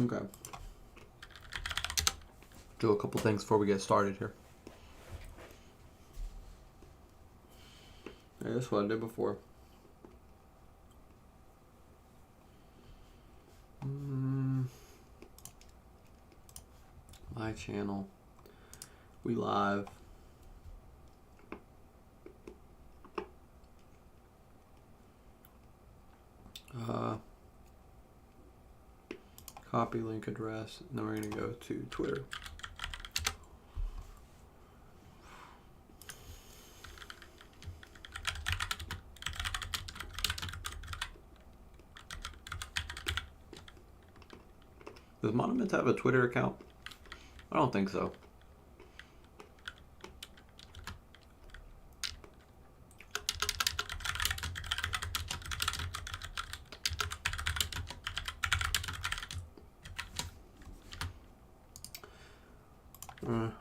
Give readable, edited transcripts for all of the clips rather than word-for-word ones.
Okay. Do a couple things before we get started here. Yeah, that's what I did before. My channel. We live. Copy link address, and then we're going to go to Twitter. Does Monument have a Twitter account? I don't think so. I'll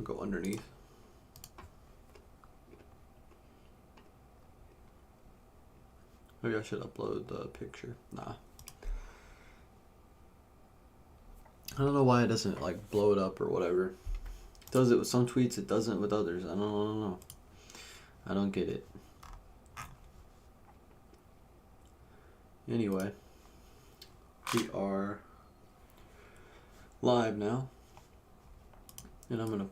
go underneath. Maybe I should upload the picture. Nah. I don't know why it doesn't like blow it up or whatever. It does it with some tweets, it doesn't with others. I don't know. I don't get it. Anyway, we are live now. And I'm going to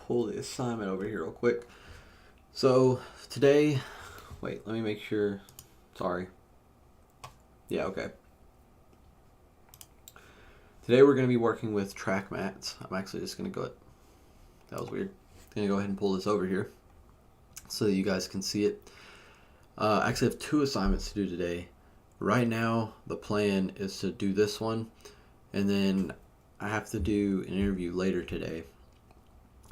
pull the assignment over here real quick. So today, wait, let me make sure. Sorry. Yeah, okay. Today we're going to be working with track mats. I'm actually just going to go, that was weird. I'm going to go ahead and pull this over here so that you guys can see it. I actually have 2 assignments to do today. Right now, the plan is to do this one, and then I have to do an interview later today.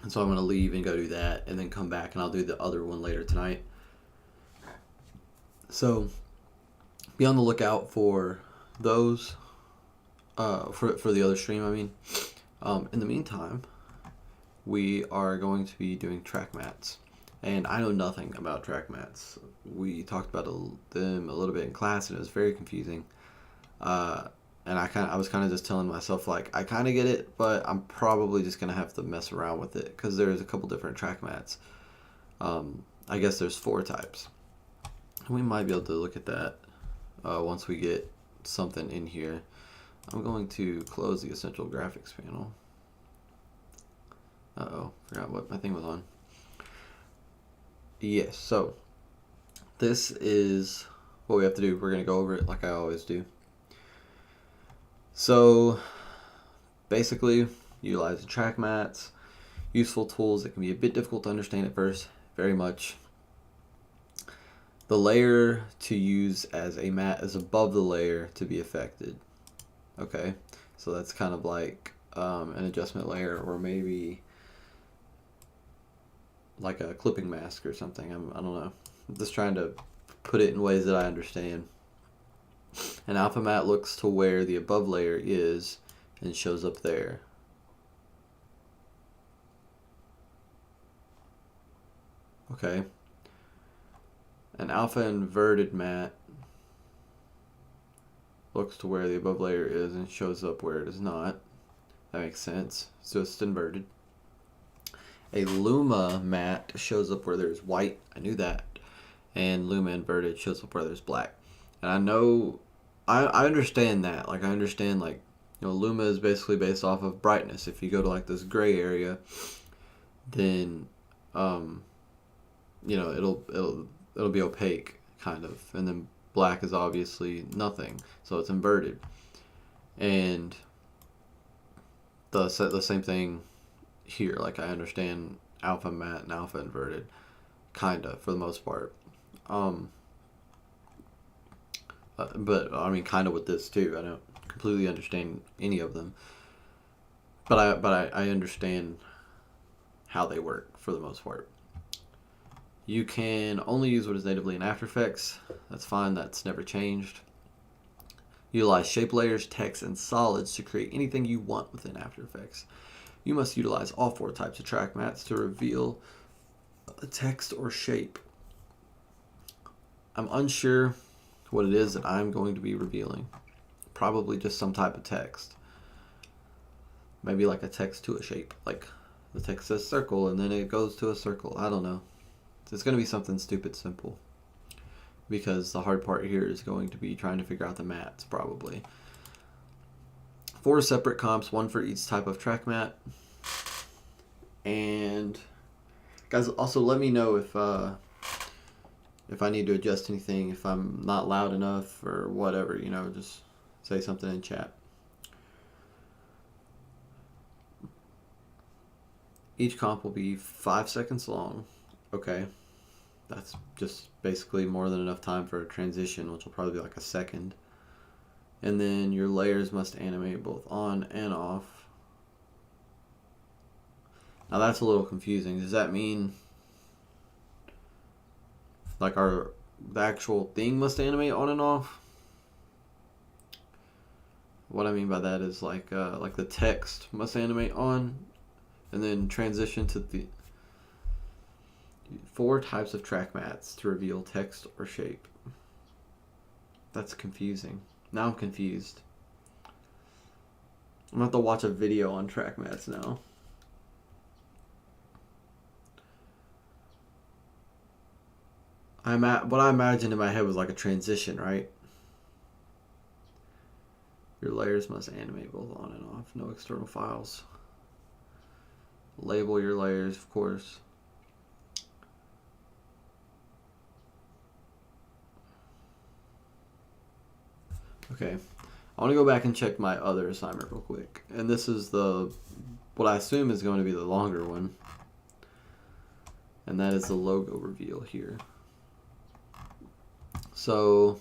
And so I'm going to leave and go do that, and then come back, and I'll do the other one later tonight. So be on the lookout for those, for the other stream, I mean. In the meantime, we are going to be doing track mats. And I know nothing about track mats. We talked about them a little bit in class, and it was very confusing. And I was kind of just telling myself, like, I kind of get it, but I'm probably just going to have to mess around with it because there's a couple different track mats. I guess there's 4 types. We might be able to look at that once we get something in here. I'm going to close the Essential Graphics panel. Uh-oh, forgot what my thing was on. Yes, so this is what we have to do. We're going to go over it like I always do. So basically, utilize the track mats, useful tools that can be a bit difficult to understand at first, very much. The layer to use as a mat is above the layer to be affected. Okay, so that's kind of like an adjustment layer, or maybe like a clipping mask or something. I don't know. I'm just trying to put it in ways that I understand. An alpha mat looks to where the above layer is and shows up there. Okay. An alpha inverted mat looks to where the above layer is and shows up where it is not. That makes sense. So it's inverted. A luma mat shows up where there's white. I knew that. And luma inverted shows up where there's black. And I know, I understand that. Like, I understand, like, you know, luma is basically based off of brightness. If you go to, like, this gray area, then, you know, it'll be opaque, kind of. And then black is obviously nothing. So it's inverted. And the same thing here. Like, I understand alpha mat and alpha inverted, kinda, for the most part. But I mean, kind of with this too. I don't completely understand any of them, but I understand how they work for the most part. You can only use what is natively in After Effects. That's fine. That's never changed. Utilize shape layers, text, and solids to create anything you want within After Effects. You must utilize all 4 types of track mats to reveal a text or shape. I'm unsure what it is that I'm going to be revealing. Probably just some type of text. maybe like a text to a shape. Like the text says circle and then it goes to a circle. I don't know. It's going to be something stupid simple. Because the hard part here is going to be trying to figure out the mats, probably. 4 separate comps, 1 for each type of track mat. And guys, also let me know if I need to adjust anything, if I'm not loud enough or whatever, you know, just say something in chat. Each comp will be 5 seconds long. Okay. That's just basically more than enough time for a transition, which will probably be like a second. And then your layers must animate both on and off. Now that's a little confusing. Does that mean like the actual thing must animate on and off? What I mean by that is like the text must animate on and then transition to the 4 types of track mats to reveal text or shape. That's confusing. Now I'm confused. I'm going to have to watch a video on track mats now. What I imagined in my head was like a transition, right? Your layers must animate both on and off. No external files. Label your layers, of course. Okay, I want to go back and check my other assignment real quick. And this is what I assume is going to be the longer one. And that is the logo reveal here. So,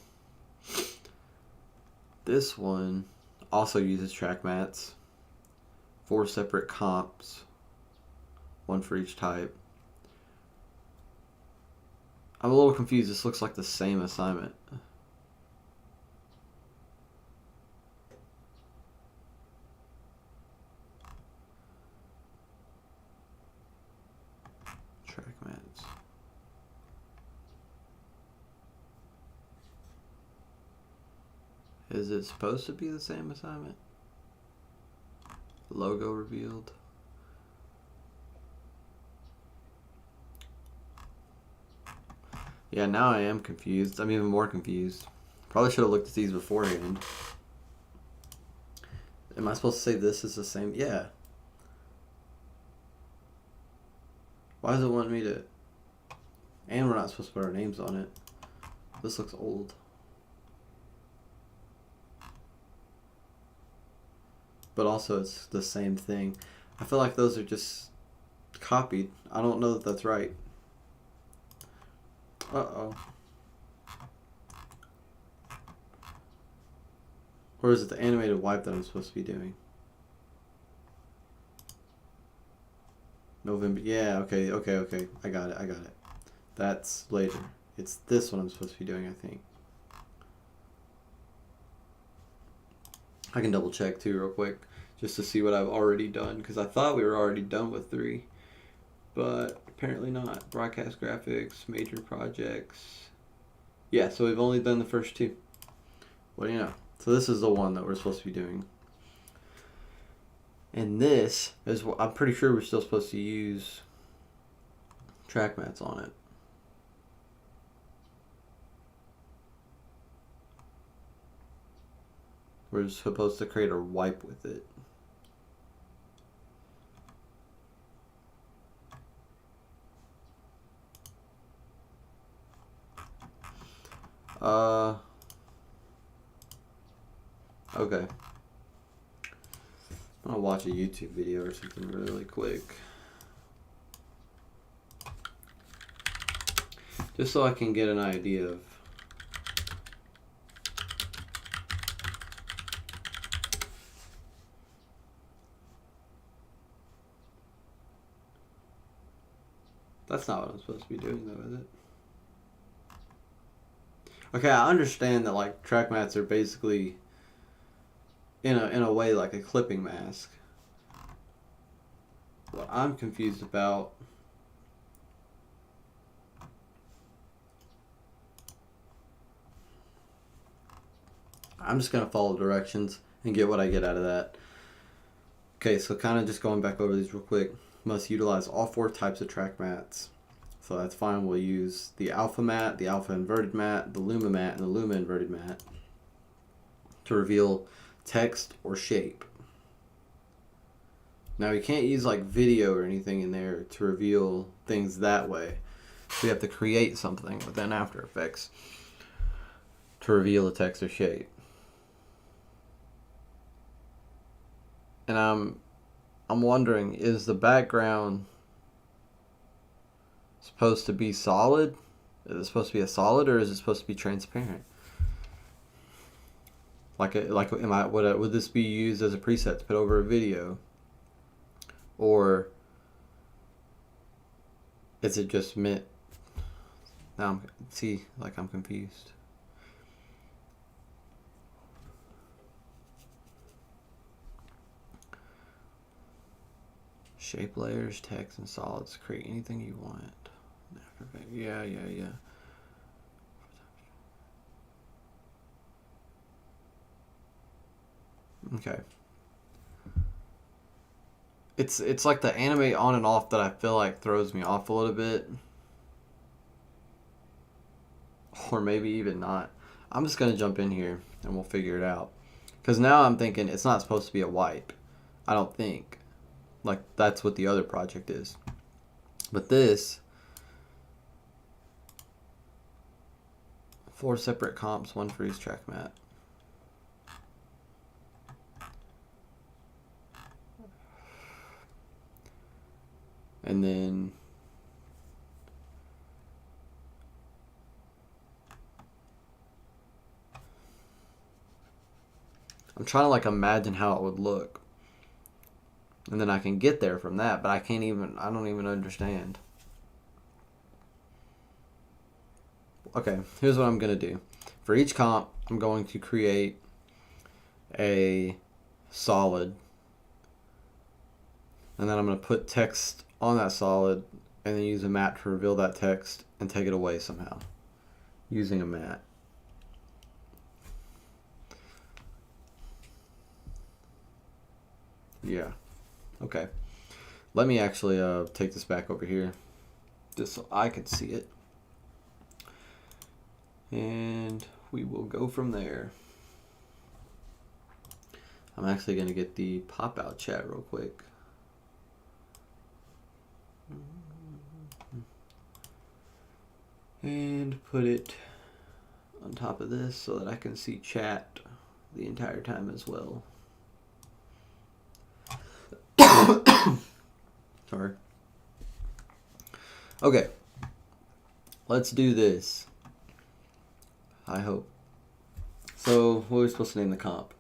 this one also uses track mats. 4 separate comps. 1 for each type. I'm a little confused. This looks like the same assignment. Track mats. Is it supposed to be the same assignment? Logo revealed. Yeah, now I am confused. I'm even more confused. Probably should have looked at these beforehand. Am I supposed to say this is the same? Yeah. Why does it want me to... And we're not supposed to put our names on it. This looks old. But also it's the same thing. I feel like those are just copied. I don't know that that's right. Uh-oh. Or is it the animated wipe that I'm supposed to be doing? November. Yeah, okay. I got it. That's later. It's this one I'm supposed to be doing, I think. I can double check too real quick just to see what I've already done because I thought we were already done with 3. But apparently not. Broadcast graphics, major projects. Yeah, so we've only done the first 2. What do you know? So this is the one that we're supposed to be doing. And this is what I'm pretty sure we're still supposed to use track mats on it. We're supposed to create a wipe with it. Okay. I'm gonna watch a YouTube video or something really quick. Just so I can get an idea of That's not what I'm supposed to be doing though, is it? Okay, I understand that like track mats are basically in a way like a clipping mask. What I'm confused about I'm just gonna follow directions and get what I get out of that. Okay, so kind of just going back over these real quick. Must utilize all 4 types of track mats. So that's fine. We'll use the alpha mat, the alpha inverted mat, the luma mat, and the luma inverted mat to reveal text or shape. Now you can't use like video or anything in there to reveal things that way. So you have to create something within After Effects to reveal the text or shape. And I'm wondering, is the background supposed to be solid? Is it supposed to be a solid, or is it supposed to be transparent? Would this be used as a preset to put over a video, or is it just meant? Now I'm confused. Shape layers, text, and solids. Create anything you want. Yeah. Okay. It's like the animate on and off that I feel like throws me off a little bit. Or maybe even not. I'm just going to jump in here and we'll figure it out. Because now I'm thinking it's not supposed to be a wipe. I don't think. Like, that's what the other project is. But this, 4 separate comps, 1 for each track mat. And then I'm trying to like imagine how it would look. And then I can get there from that, but I don't even understand. Okay, here's what I'm going to do. For each comp, I'm going to create a solid. And then I'm going to put text on that solid and then use a mat to reveal that text and take it away somehow using a mat. Yeah. Okay. Let me actually take this back over here just so I can see it. And we will go from there. I'm actually going to get the pop-out chat real quick. And put it on top of this so that I can see chat the entire time as well. Sorry. Okay. Let's do this. I hope. So, what are we supposed to name the comp?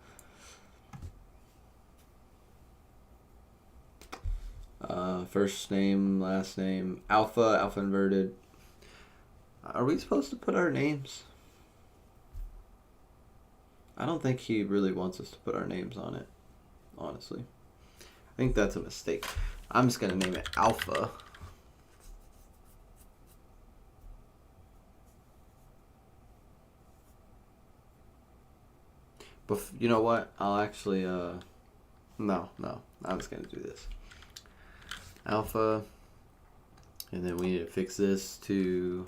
First name, last name, alpha inverted. Are we supposed to put our names? I don't think he really wants us to put our names on it, honestly. I think that's a mistake. I'm just going to name it Alpha. But you know what? I'll actually, no. I'm just going to do this. Alpha. And then we need to fix this to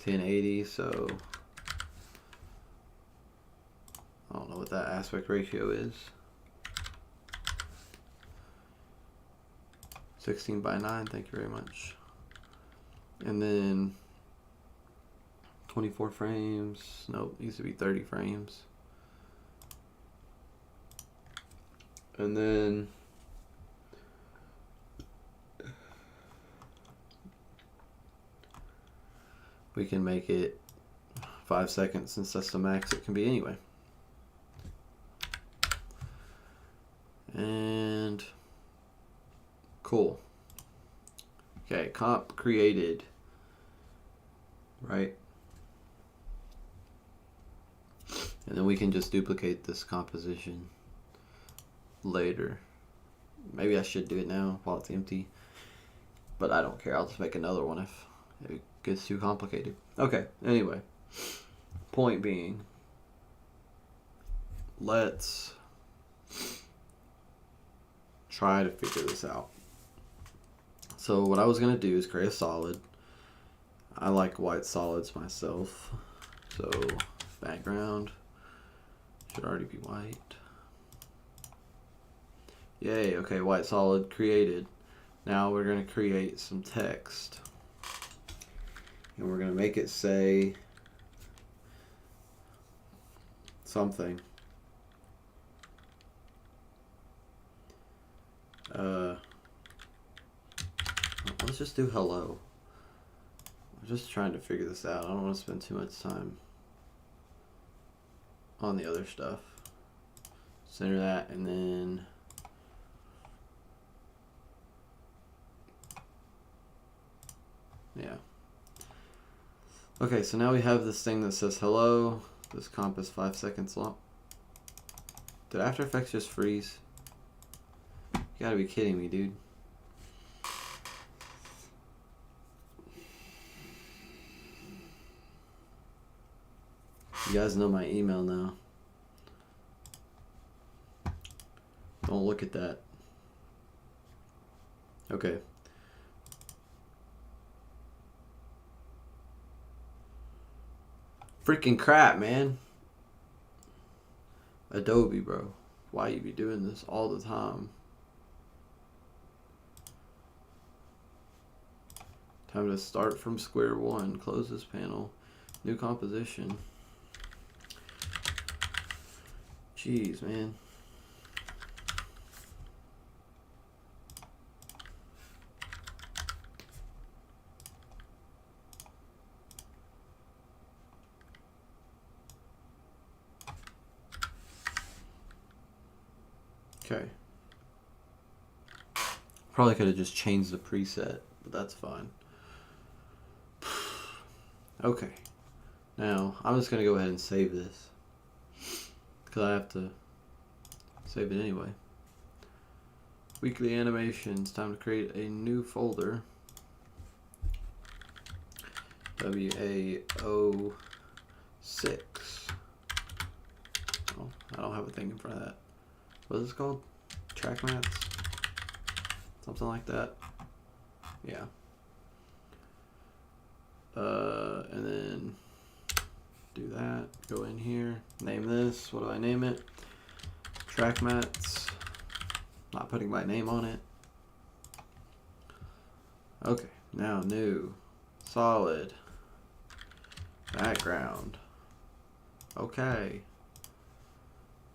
1080, so I don't know what that aspect ratio is. 16:9, thank you very much. And then 24 frames. Nope, it used to be 30 frames. And then we can make it 5 seconds since that's the max it can be anyway. And cool. Okay, comp created. Right? And then we can just duplicate this composition later. Maybe I should do it now while it's empty. But I don't care. I'll just make another one if it gets too complicated. Okay, anyway. Point being, let's try to figure this out. So what I was going to do is create a solid. I like white solids myself. So background should already be white. Yay, okay, white solid created. Now we're going to create some text. And we're going to make it say something. Let's just do hello. I'm just trying to figure this out. I don't want to spend too much time on the other stuff. Center that, and then yeah. Okay, so now we have this thing that says hello. This comp is 5 seconds long. Did After Effects just freeze? You gotta be kidding me, dude. You guys know my email now. Don't look at that. Okay. Freaking crap, man. Adobe, bro. Why you be doing this all the time? Time to start from square one. Close this panel. New composition. Jeez, man. Okay. Probably could have just changed the preset, but that's fine. Okay. Now, I'm just going to go ahead and save this. Because I have to save it anyway. Weekly animations. Time to create a new folder. WAO6. Oh, I don't have a thing in front of that. What is this called? Track mats? Something like that. Yeah. And then do that. Go in here. Name this. What do I name it? Track mats. Not putting my name on it. Okay. Now new. Solid. Background. Okay.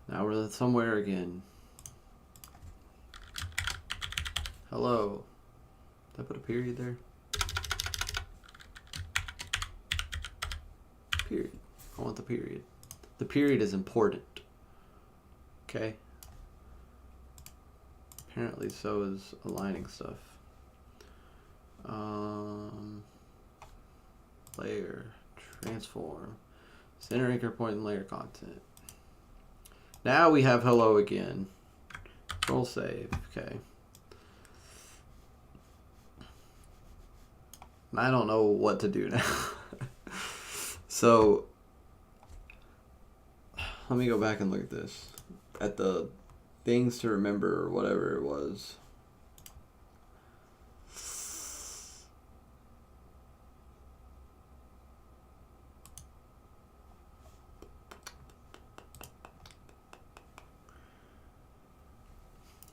Now we're somewhere again. Hello. Did I put a period there? Period. I want the period. The period is important. Okay? Apparently so is aligning stuff. Layer. Transform. Center anchor point and layer content. Now we have hello again. Control save. Okay. I don't know what to do now. So, let me go back and look at this. At the things to remember or whatever it was.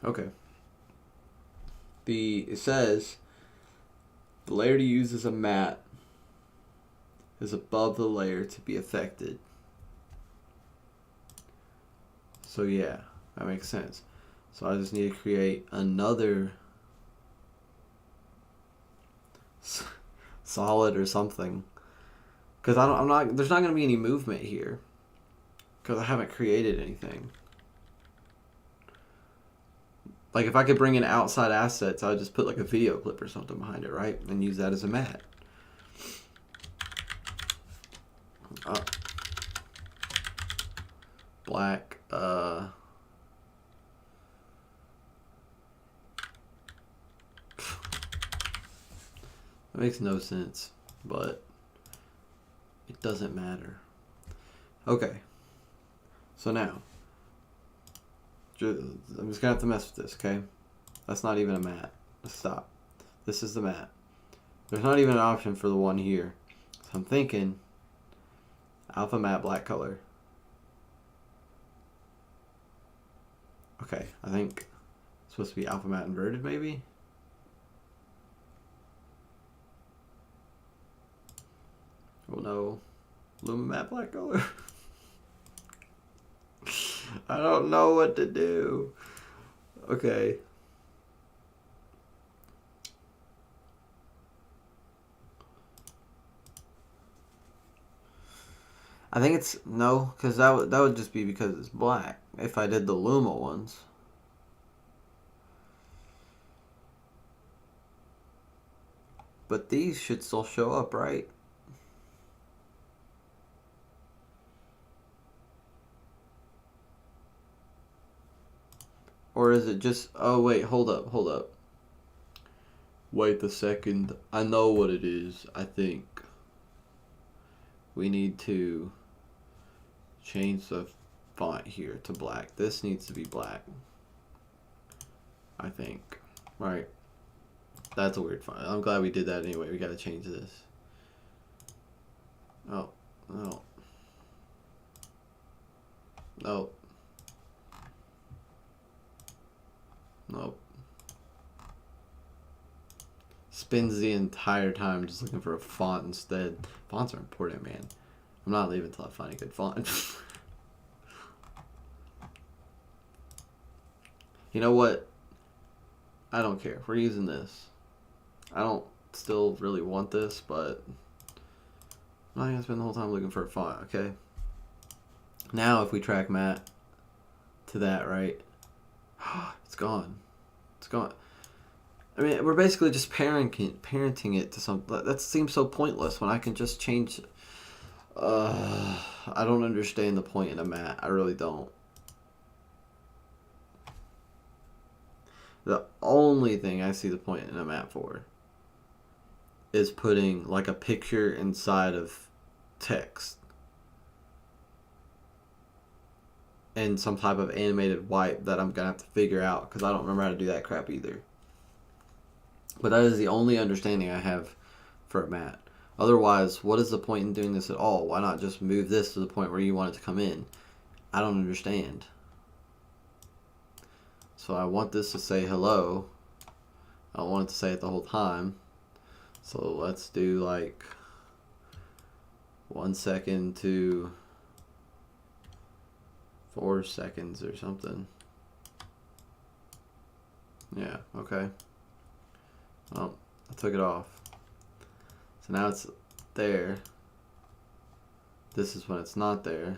Okay. It says the layer to use as a mat is above the layer to be affected. So yeah, that makes sense. So I just need to create another solid or something, because there's not going to be any movement here because I haven't created anything. Like if I could bring in outside assets, I would just put like a video clip or something behind it, right? And use that as a mat. Black, that makes no sense, but it doesn't matter. Okay. So now, I'm just gonna have to mess with this, okay? That's not even a matte. Stop. This is the matte. There's not even an option for the one here. So I'm thinking alpha matte black color. Okay, I think it's supposed to be alpha matte inverted maybe? Oh no. Luma matte black color. I don't know what to do. Okay. I think it's no, because that would just be because it's black. If I did the Luma ones. But these should still show up, right? Or is it just... Oh, wait. Hold up. Wait a second. I know what it is, I think. We need to change the font here to black. This needs to be black. I think. Right. That's a weird font. I'm glad we did that anyway. We gotta change this. Oh. No. No. Nope. Spins the entire time just looking for a font instead. Fonts are important, man. I'm not leaving until I find a good font. You know what? I don't care. We're using this. I don't still really want this, but I'm not gonna spend the whole time looking for a font, okay? Now if we track matte to that, right? It's gone. It's gone. I mean, we're basically just parenting it to something. That seems so pointless when I can just change. I don't understand the point in a matte. I really don't. The only thing I see the point in a matte for is putting like a picture inside of text and some type of animated wipe that I'm gonna have to figure out because I don't remember how to do that crap either. But that is the only understanding I have for a matte. Otherwise, what is the point in doing this at all? Why not just move this to the point where you want it to come in? I don't understand. So I want this to say hello. I don't want it to say it the whole time. So let's do like 1 second to 4 seconds or something. Yeah, okay. Oh, I took it off. So now it's there. This is when it's not there.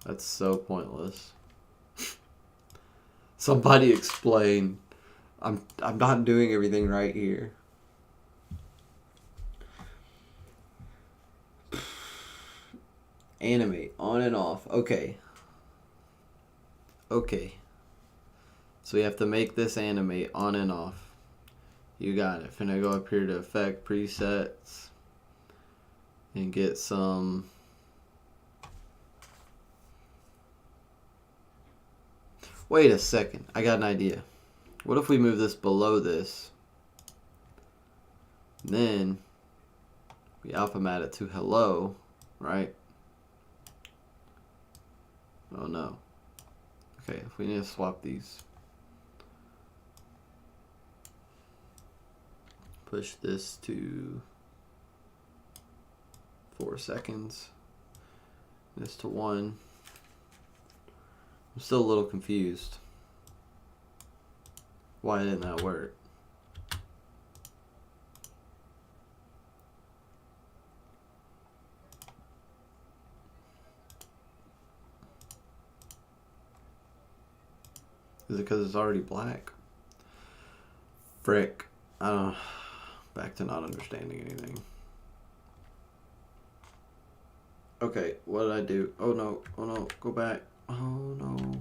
That's so pointless. Somebody explain. I'm not doing everything right here. Animate on and off. Okay. Okay. So we have to make this animate on and off. You got it. Finna go up here to effect presets and get some. Wait a second. I got an idea. What if we move this below this? And then we alpha matte it to hello, right? Oh no. Okay, if we need to swap these. Push this to 4 seconds. This to 1. I'm still a little confused. Why didn't that work? Is it because it's already black? Frick. I don't. Back to not understanding anything. Okay, what did I do? Oh no, go back. Oh no.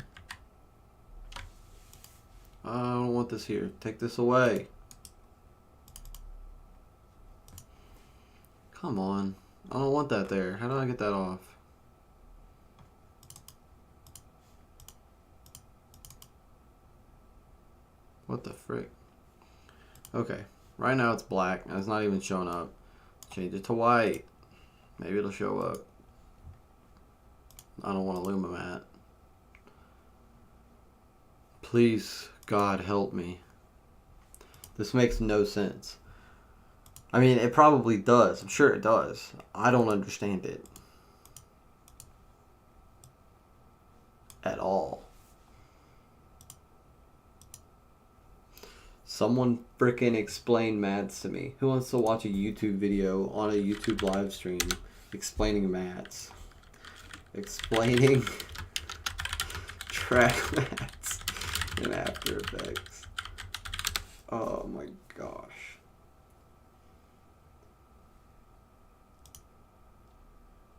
I don't want this here. Take this away. Come on. I don't want that there. How do I get that off? What the frick? Okay. Right now it's black and it's not even showing up. Change it to white. Maybe it'll show up. I don't want a Luma mat. Please, God, help me. This makes no sense. I mean, it probably does. I'm sure it does. I don't understand it. At all. Someone frickin' explain mats to me. Who wants to watch a YouTube video on a YouTube live stream explaining mats? Explaining track mats in After Effects. Oh my gosh.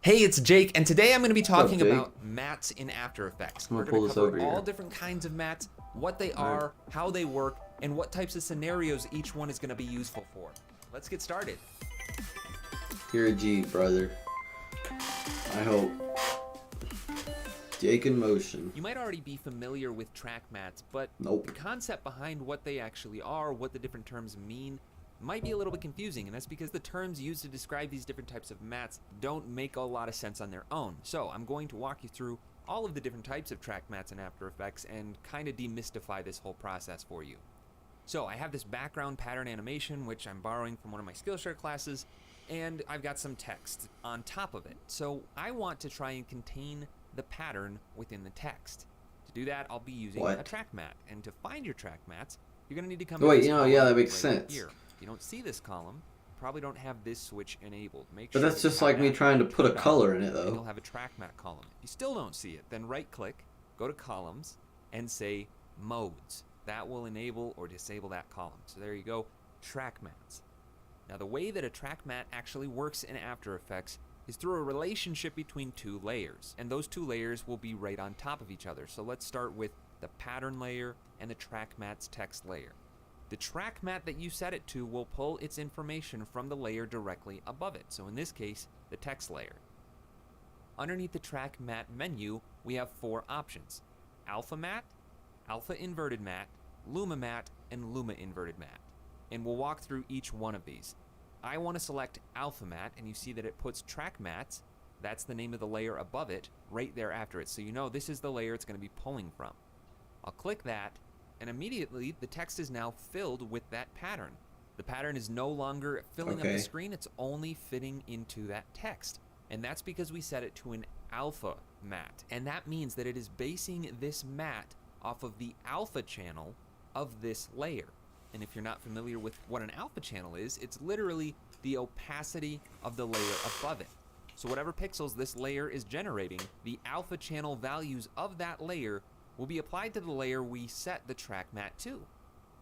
Hey, it's Jake, and today I'm going to be talking Jake? about mats in After Effects. I'm We're gonna pull going to this over cover all here. different kinds of mats, what they are, how they work, and what types of scenarios each one is going to be useful for. Let's get started. You're a G, brother. I hope. Jake in motion. You might already be familiar with track mats, but Nope. the concept behind what they actually are, what the different terms mean, might be a little bit confusing, and that's because the terms used to describe these different types of mats don't make a lot of sense on their own. So I'm going to walk you through all of the different types of track mats in After Effects and kind of demystify this whole process for you. So I have this background pattern animation, which I'm borrowing from one of my Skillshare classes, and I've got some text on top of it. So I want to try and contain the pattern within the text. To do that, I'll be using a track mat, and to find your track mats, you're going to need to come to Wait, this you know, column yeah, that makes right sense. here. If you don't see this column, you probably don't have this switch enabled. Make But sure that's that you just have like me that trying to put a turned on, color in it, and you'll though. have a track mat column. If you still don't see it, then right click, go to columns, and say modes. That will enable or disable that column. So there you go, track mats. Now the way that a track mat actually works in After Effects is through a relationship between two layers, and those two layers will be right on top of each other. So let's start with the pattern layer and the track mat's text layer. The track mat that you set it to will pull its information from the layer directly above it. So in this case, the text layer. Underneath the track mat menu, we have 4 options: alpha mat, alpha inverted mat, luma mat, and luma inverted mat. And we'll walk through each one of these. I want to select alpha mat, and you see that it puts track mats, that's the name of the layer above it, right there after it. So you know this is the layer it's going to be pulling from. I'll click that, and immediately the text is now filled with that pattern. The pattern is no longer filling up the screen, it's only fitting into that text. And that's because we set it to an alpha mat. And that means that it is basing this mat off of the alpha channel of this layer. And if you're not familiar with what an alpha channel is, it's literally the opacity of the layer above it. So whatever pixels this layer is generating, the alpha channel values of that layer will be applied to the layer we set the track mat to.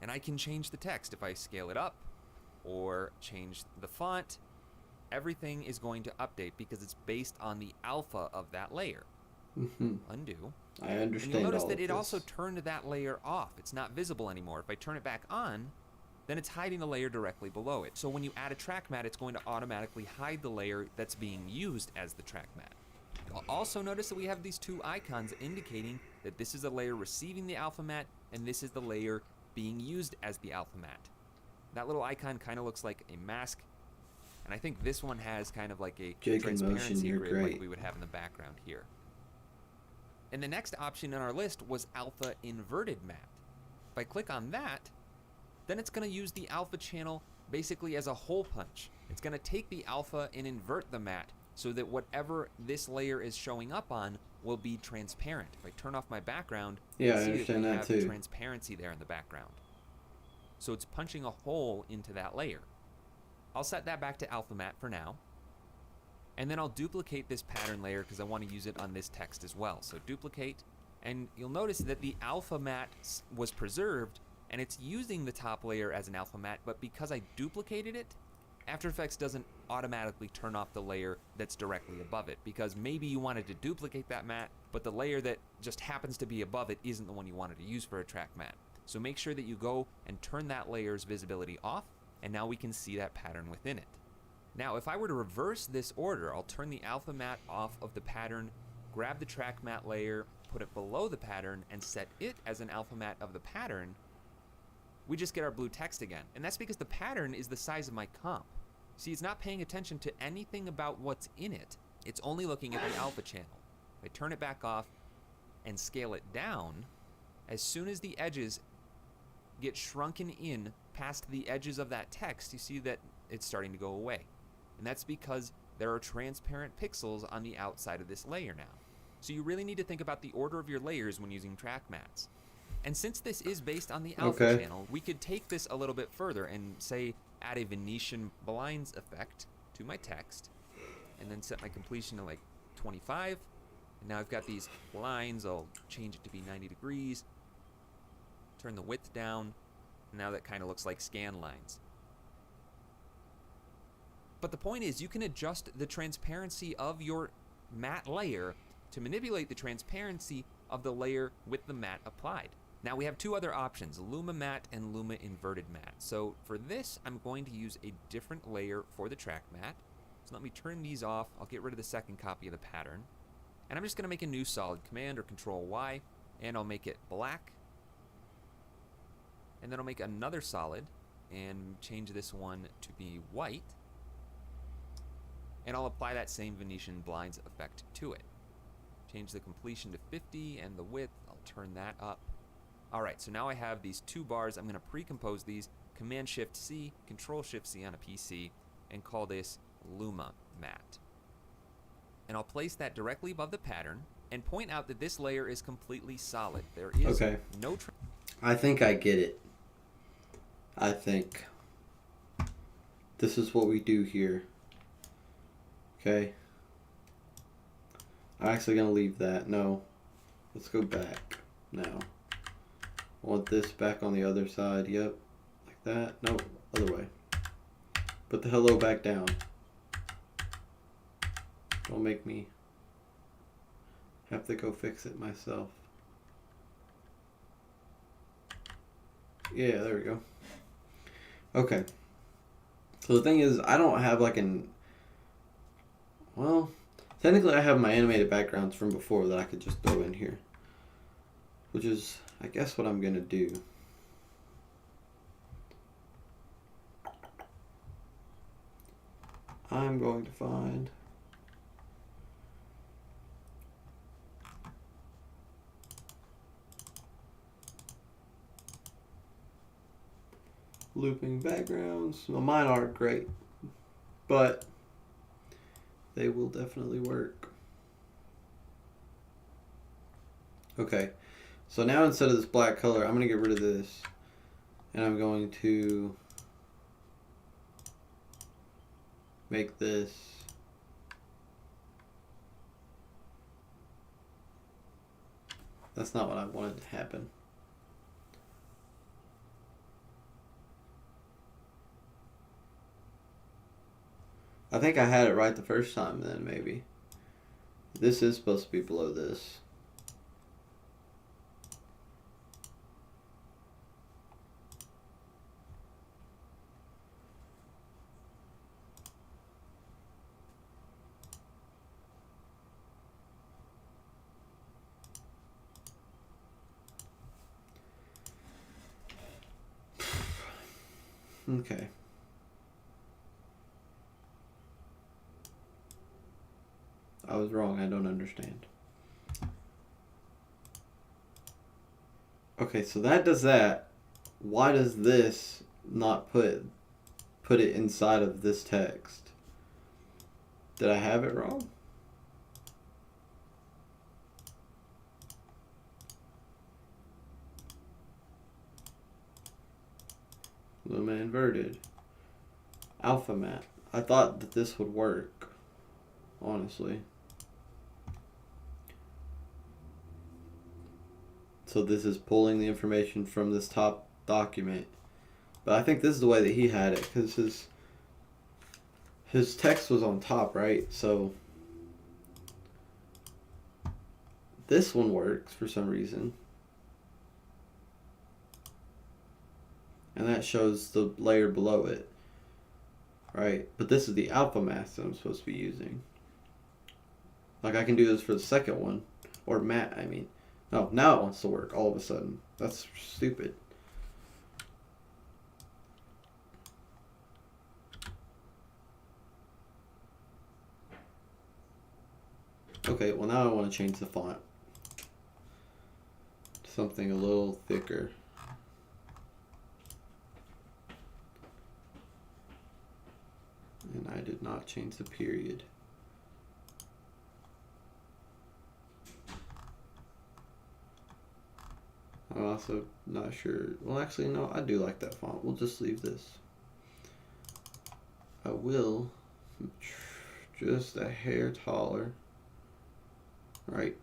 And I can change the text if I scale it up or change the font. Everything is going to update because it's based on the alpha of that layer. Undo. I understand. And you'll notice all that of it also this. turned that layer off. It's not visible anymore. If I turn it back on, then it's hiding the layer directly below it. So when you add a track mat, it's going to automatically hide the layer that's being used as the track mat. You'll also notice that we have these 2 icons indicating that this is a layer receiving the alpha mat and this is the layer being used as the alpha mat. That little icon kind of looks like a mask, and I think this one has kind of like a Jake in motion, transparency you're grid great. like we would have in the background here. And the next option on our list was alpha inverted mat. If I click on that, then it's going to use the alpha channel basically as a hole punch. It's going to take the alpha and invert the mat so that whatever this layer is showing up on will be transparent. If I turn off my background, Yeah, I you see understand we that have too. transparency there in the background. So it's punching a hole into that layer. I'll set that back to alpha mat for now. And then I'll duplicate this pattern layer because I want to use it on this text as well. So duplicate, and you'll notice that the alpha mat was preserved, and it's using the top layer as an alpha mat, but because I duplicated it, After Effects doesn't automatically turn off the layer that's directly above it, because maybe you wanted to duplicate that mat, but the layer that just happens to be above it isn't the one you wanted to use for a track mat. So make sure that you go and turn that layer's visibility off, and now we can see that pattern within it. Now, if I were to reverse this order, I'll turn the alpha mat off of the pattern, grab the track mat layer, put it below the pattern, and set it as an alpha mat of the pattern. we just get our blue text again. And that's because the pattern is the size of my comp. See, it's not paying attention to anything about what's in it. It's only looking at the alpha channel. If I turn it back off and scale it down, as soon as the edges get shrunken in past the edges of that text, you see that it's starting to go away. And that's because there are transparent pixels on the outside of this layer now. So you really need to think about the order of your layers when using track mats. And since this is based on the alpha channel, we could take this a little bit further and say add a Venetian blinds effect to my text and then set my completion to like 25. And now I've got these lines. I'll change it to be 90 degrees. Turn the width down. Now that kind of looks like scan lines. But the point is, you can adjust the transparency of your matte layer to manipulate the transparency of the layer with the matte applied. Now we have two other options, Luma Matte and Luma Inverted Matte. So for this, I'm going to use a different layer for the track matte. So let me turn these off. I'll get rid of the second copy of the pattern. And I'm just going to make a new solid, Command or Control Y, and I'll make it black. And then I'll make another solid and change this one to be white. And I'll apply that same Venetian blinds effect to it. Change the completion to 50 and the width, I'll turn that up. Alright, so now I have these two bars. I'm going to pre-compose these, Command-Shift-C, Control-Shift-C on a PC, and call this Luma Matte. And I'll place that directly above the pattern and point out that this layer is completely solid. There is no... I think I get it. I think this is what we do here. Okay. I'm actually going to leave that. No. Let's go back now. I want this back on the other side. Yep. Like that. No. Other way. Put the hello back down. Don't make me have to go fix it myself. Yeah, there we go. Okay. So the thing is, I don't have like an... Well, technically I have my animated backgrounds from before that I could just throw in here. Which is, I guess, what I'm going to do. I'm going to find... looping backgrounds. Well, mine aren't great, but they will definitely work. Okay, so now instead of this black color, I'm going to get rid of this, and I'm going to make this that's not what I wanted to happen. I think I had it right the first time then, maybe. This is supposed to be below this. Okay. I was wrong. I don't understand. Okay, so that does that. Why does this not put it inside of this text? Did I have it wrong? Luma inverted. Alpha matte. I thought that this would work, honestly. So this is pulling the information from this top document. But I think this is the way that he had it, because his text was on top, right? So this one works for some reason. And that shows the layer below it, right? But this is the alpha mask that I'm supposed to be using. Like, I can do this for the second one, or matte, I mean. Oh, now it wants to work all of a sudden. That's stupid. Okay, well now I want to change the font to something a little thicker. And I did not change the period. I'm also not sure. Well, actually, no, I do like that font. We'll just leave this. I will just a hair taller. Right.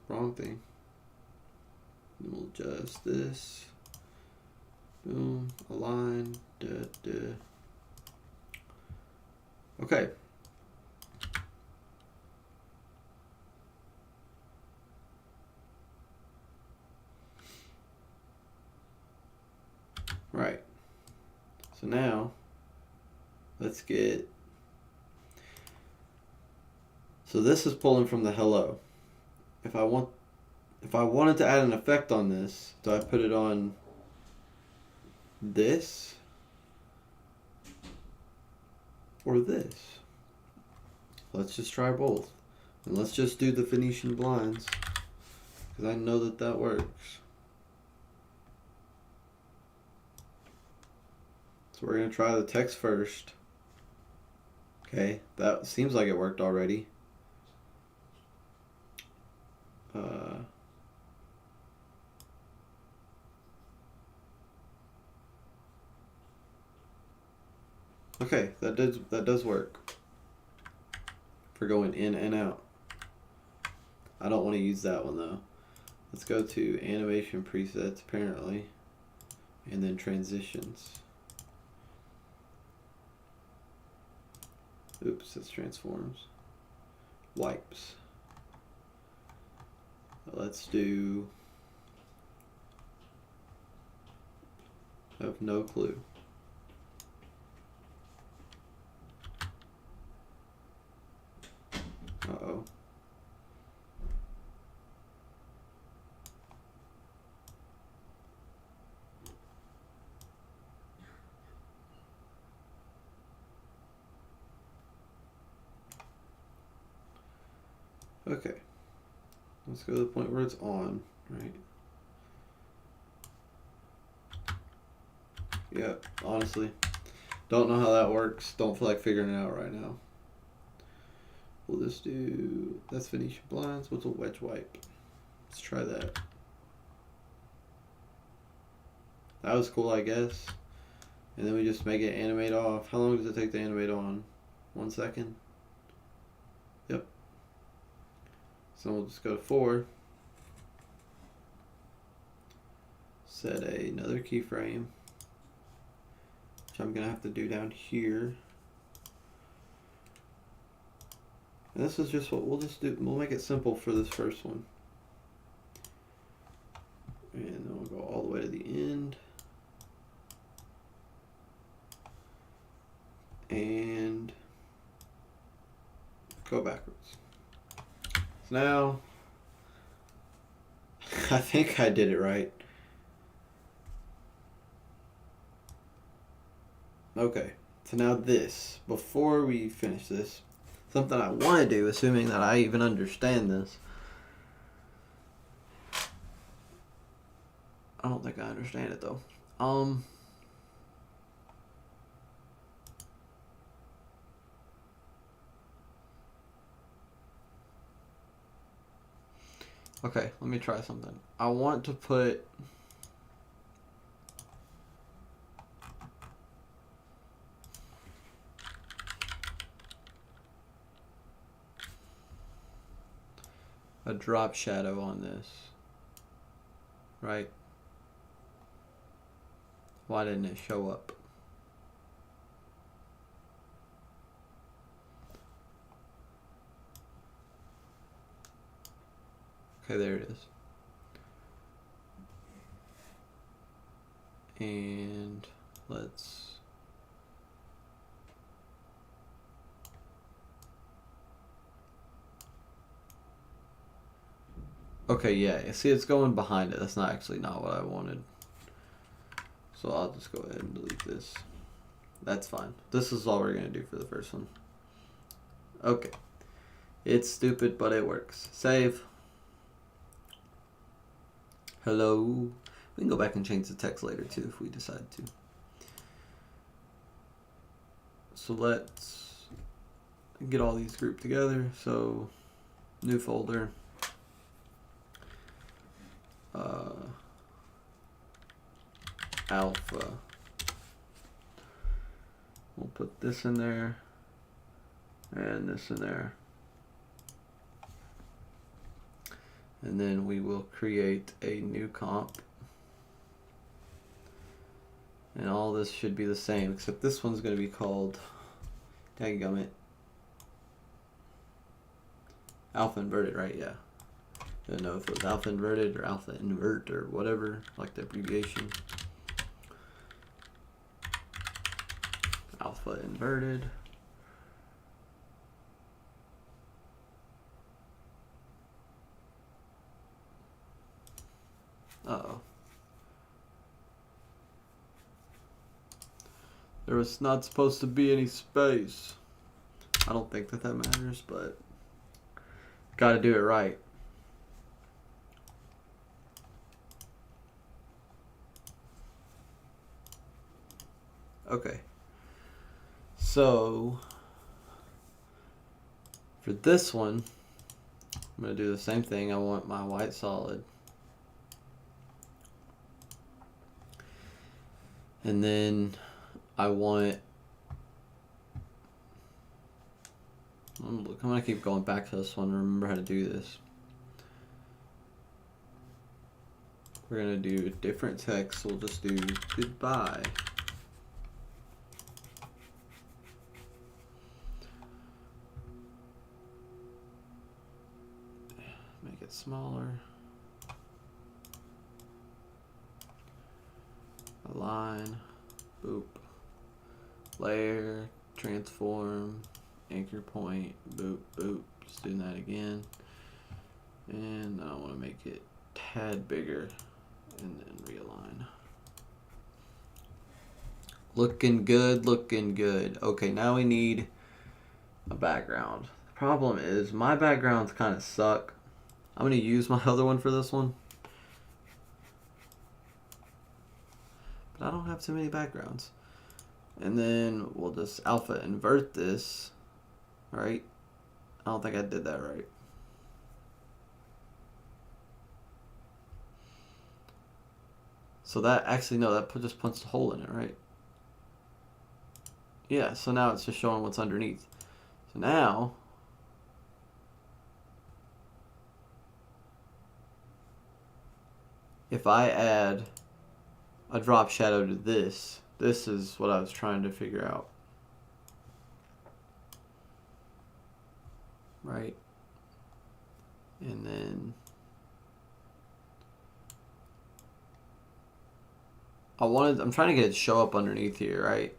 Wrong thing. And we'll adjust this. Boom. Align. Da, da. Okay. Right. So now, let's get. So this is pulling from the hello. If I wanted to add an effect on this, do I put it on this or this? Let's just try both. And let's just do the Venetian blinds, because I know that that works. So we're going to try the text first. Okay, that seems like it worked already. Okay, that does work for going in and out. I don't want to use that one though. Let's go to animation presets apparently, and then transitions. Oops, that's transforms. Wipes. Let's do. I have no clue. Uh-oh. Okay. Let's go to the point where it's on, right? Yep, honestly. Don't know how that works. Don't feel like figuring it out right now. We'll just do, that's Venetian blinds. What's a wedge wipe? Let's try that. That was cool, I guess. And then we just make it animate off. How long does it take to animate on? 1 second? Yep. So we'll just go to 4. Set another keyframe, which I'm gonna have to do down here. And this is just what we'll just do. We'll make it simple for this first one. And then we'll go all the way to the end. And go backwards. So now, I think I did it right. Okay, so now this, before we finish this, something I want to do, assuming that I even understand this. I don't think I understand it though. Okay, let me try something. I want to put a drop shadow on this, right? Why didn't it show up? Okay, there it is. And let's okay, yeah, see it's going behind it. That's not actually not what I wanted. So I'll just go ahead and delete this. That's fine. This is all we're gonna do for the first one. Okay. It's stupid, but it works. Save. Hello. We can go back and change the text later too if we decide to. So let's get all these grouped together. So new folder. Alpha. We'll put this in there and this in there. And then we will create a new comp. And all this should be the same, except this one's going to be called, dadgummit, alpha inverted, right? Yeah. I don't know if it was alpha inverted or alpha invert or whatever, like the abbreviation. Alpha inverted. Uh-oh. There was not supposed to be any space. I don't think that matters, but gotta do it right. Okay. So, for this one, I'm going to do the same thing. I want my white solid. And then I want, I'm going to keep going back to this one to remember how to do this. We're going to do different text. We'll just do goodbye. Make it smaller. Align. Boop. Layer. Transform. Anchor point. Boop. Boop. Just doing that again. And I want to make it a tad bigger. And then realign. Looking good, looking good. Okay, now we need a background. The problem is my backgrounds kind of suck. I'm going to use my other one for this one. But I don't have too many backgrounds. And then we'll just alpha invert this, right? I don't think I did that right. So that, actually, no, that just punched a hole in it, right? Yeah, so now it's just showing what's underneath. So now, if I add a drop shadow to this, this is what I was trying to figure out. Right? And then I'm trying to get it to show up underneath here, right?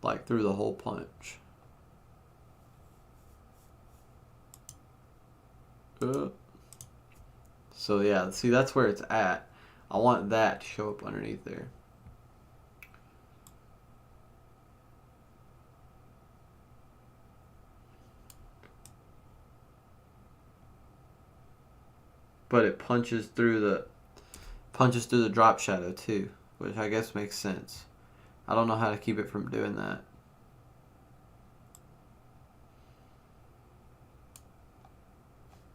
Like through the hole punch. So yeah, see, that's where it's at. I want that to show up underneath there. But it punches through the drop shadow too, which I guess makes sense. I don't know how to keep it from doing that.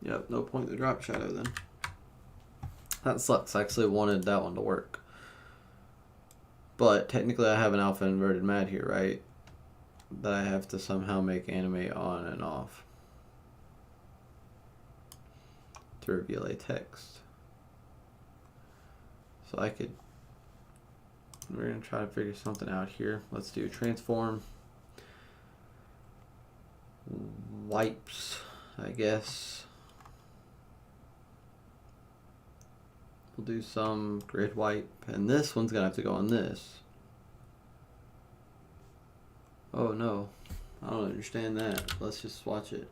Yep, no point in the drop shadow then. That sucks. I actually wanted that one to work. But technically I have an alpha inverted mat here, right? That I have to somehow make animate on and off to reveal a text. So we're going to try to figure something out here. Let's do transform. Wipes, I guess. We'll do some grid wipe. And this one's going to have to go on this. Oh no. I don't understand that. Let's just watch it.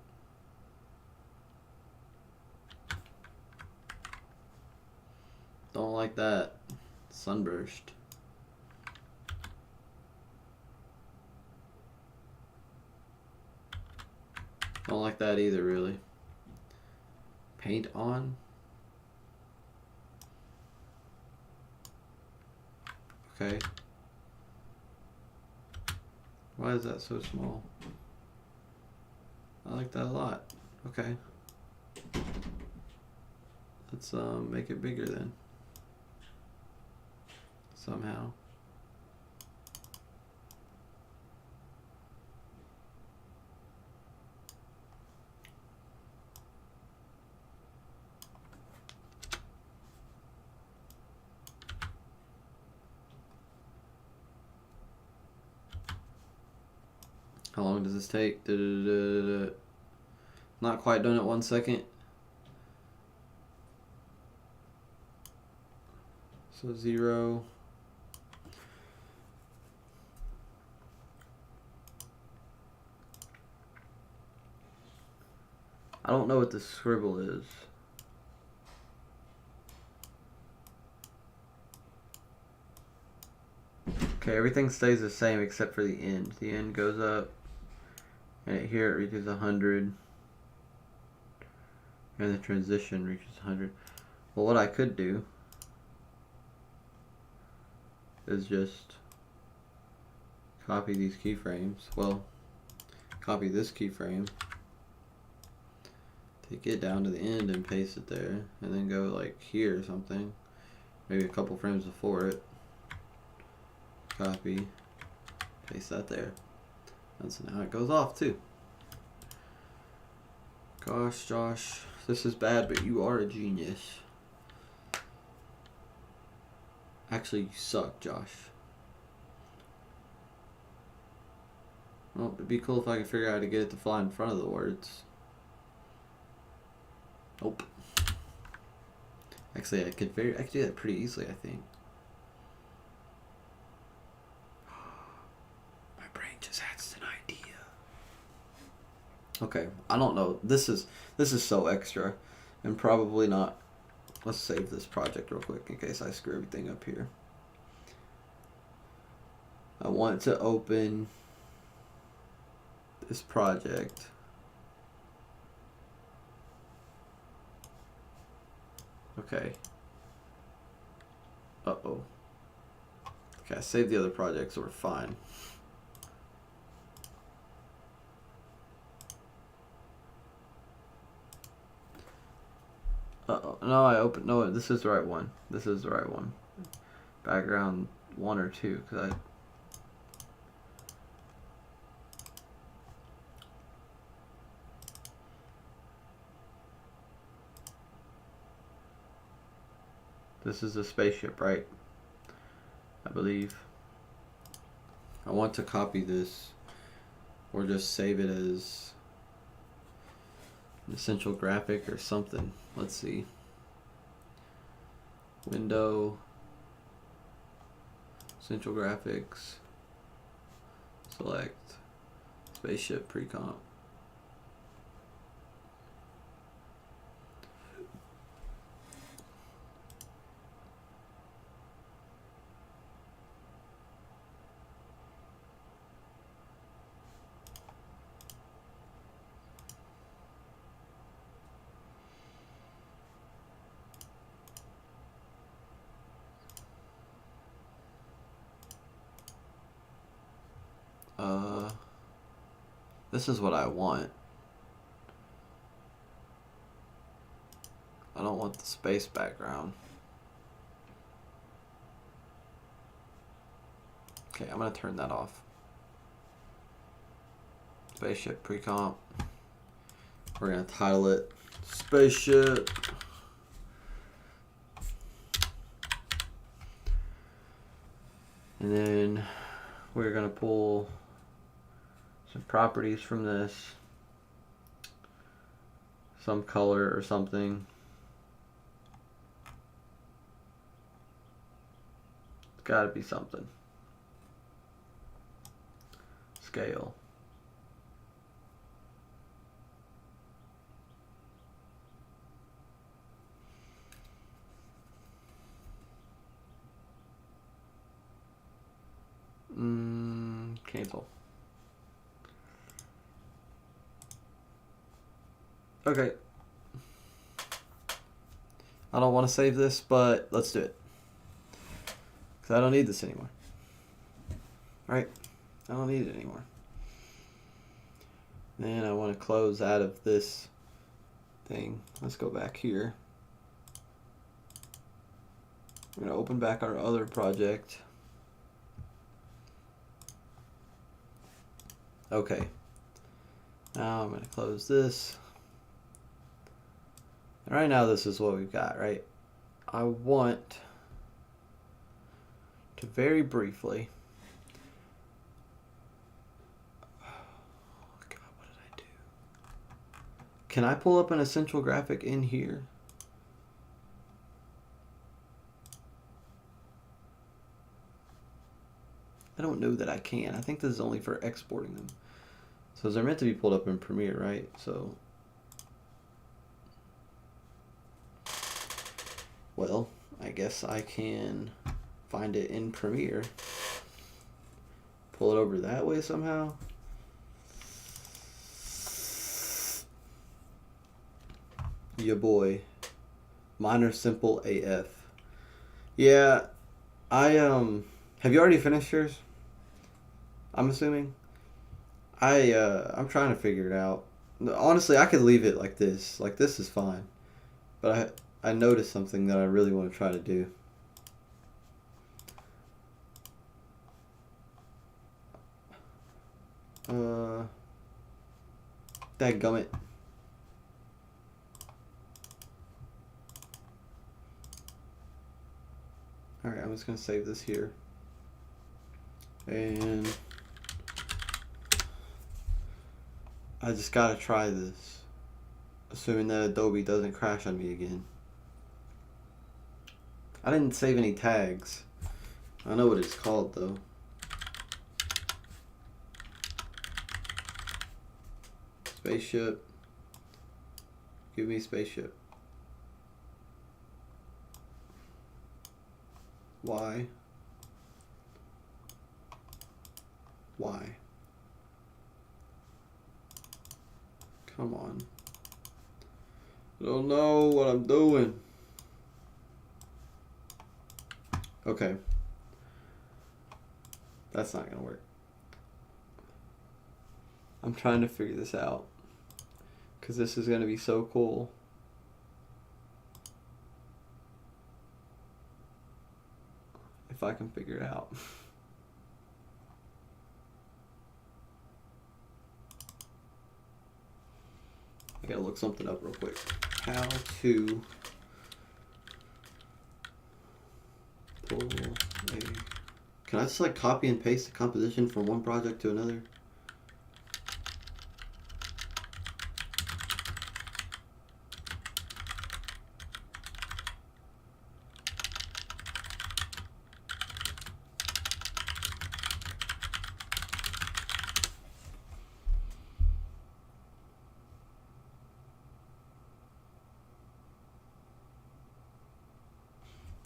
Don't like that. Sunburst. Don't like that either, really. Paint on. Okay. Why is that so small? I like that a lot. Okay. Let's make it bigger then. Somehow. How long does this take? Not quite done it 1 second. So 0. I don't know what the scribble is. Okay, everything stays the same except for the end. The end goes up, and here it reaches 100, and the transition reaches 100. Well, what I could do is just copy these keyframes. Well, copy this keyframe, take it down to the end and paste it there, and then go like here or something, maybe a couple frames before it. Copy, paste that there, and so now it goes off too. Gosh, Josh, this is bad, but you are a genius. Actually, you suck, Josh. Well, it'd be cool if I could figure out how to get it to fly in front of the words. Nope. Actually, I could do that pretty easily, I think. My brain just hatched an idea. Okay, I don't know. This is so extra, and probably not. Let's save this project real quick in case I screw everything up here. I want to open this project. Okay. Uh-oh. Okay, I saved the other project, so we're fine. Uh-oh. No, this is the right one. This is the right one. Background 1 or 2, because this is a spaceship, right? I believe. I want to copy this, or just save it as an essential graphic or something. Let's see. Window, Essential Graphics, select spaceship pre-comp. This is what I want. I don't want the space background. Okay, I'm gonna turn that off. Spaceship pre-comp. We're gonna title it Spaceship. And then we're gonna pull some properties from this, some color or something. It's gotta be something. Scale. Cancel. Okay. I don't want to save this, but let's do it. Because I don't need this anymore. Alright? I don't need it anymore. Then I want to close out of this thing. Let's go back here. We're going to open back our other project. Okay. Now I'm going to close this. And right now this is what we've got, right? I want to very briefly... Oh God, what did I do? Can I pull up an essential graphic in here? I don't know that I can. I think this is only for exporting them. So they're meant to be pulled up in Premiere, right? So, well, I guess I can find it in Premiere. Pull it over that way somehow. Ya boy. Mine are simple AF. Yeah, have you already finished yours? I'm assuming. I'm trying to figure it out. Honestly, I could leave it like this. Like, this is fine. But I noticed something that I really want to try to do. Dadgummit. Alright, I'm just going to save this here. And I just gotta try this. Assuming that Adobe doesn't crash on me again. I didn't save any tags. I know what it's called though. Spaceship. Give me spaceship. Why? Why? Come on. I don't know what I'm doing. Okay. That's not gonna work. I'm trying to figure this out. Because this is gonna be so cool. If I can figure it out. I gotta look something up real quick. How to pull a... Can I just like copy and paste the composition from one project to another?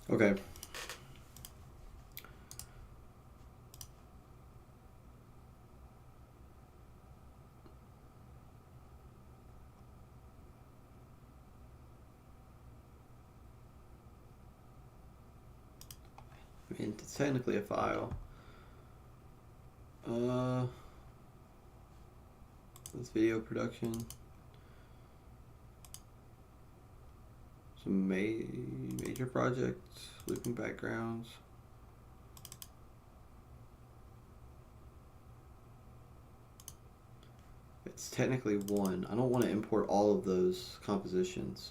Okay. I mean, it's technically a file. That's video production. Some major projects, looping backgrounds. It's technically one. I don't want to import all of those compositions.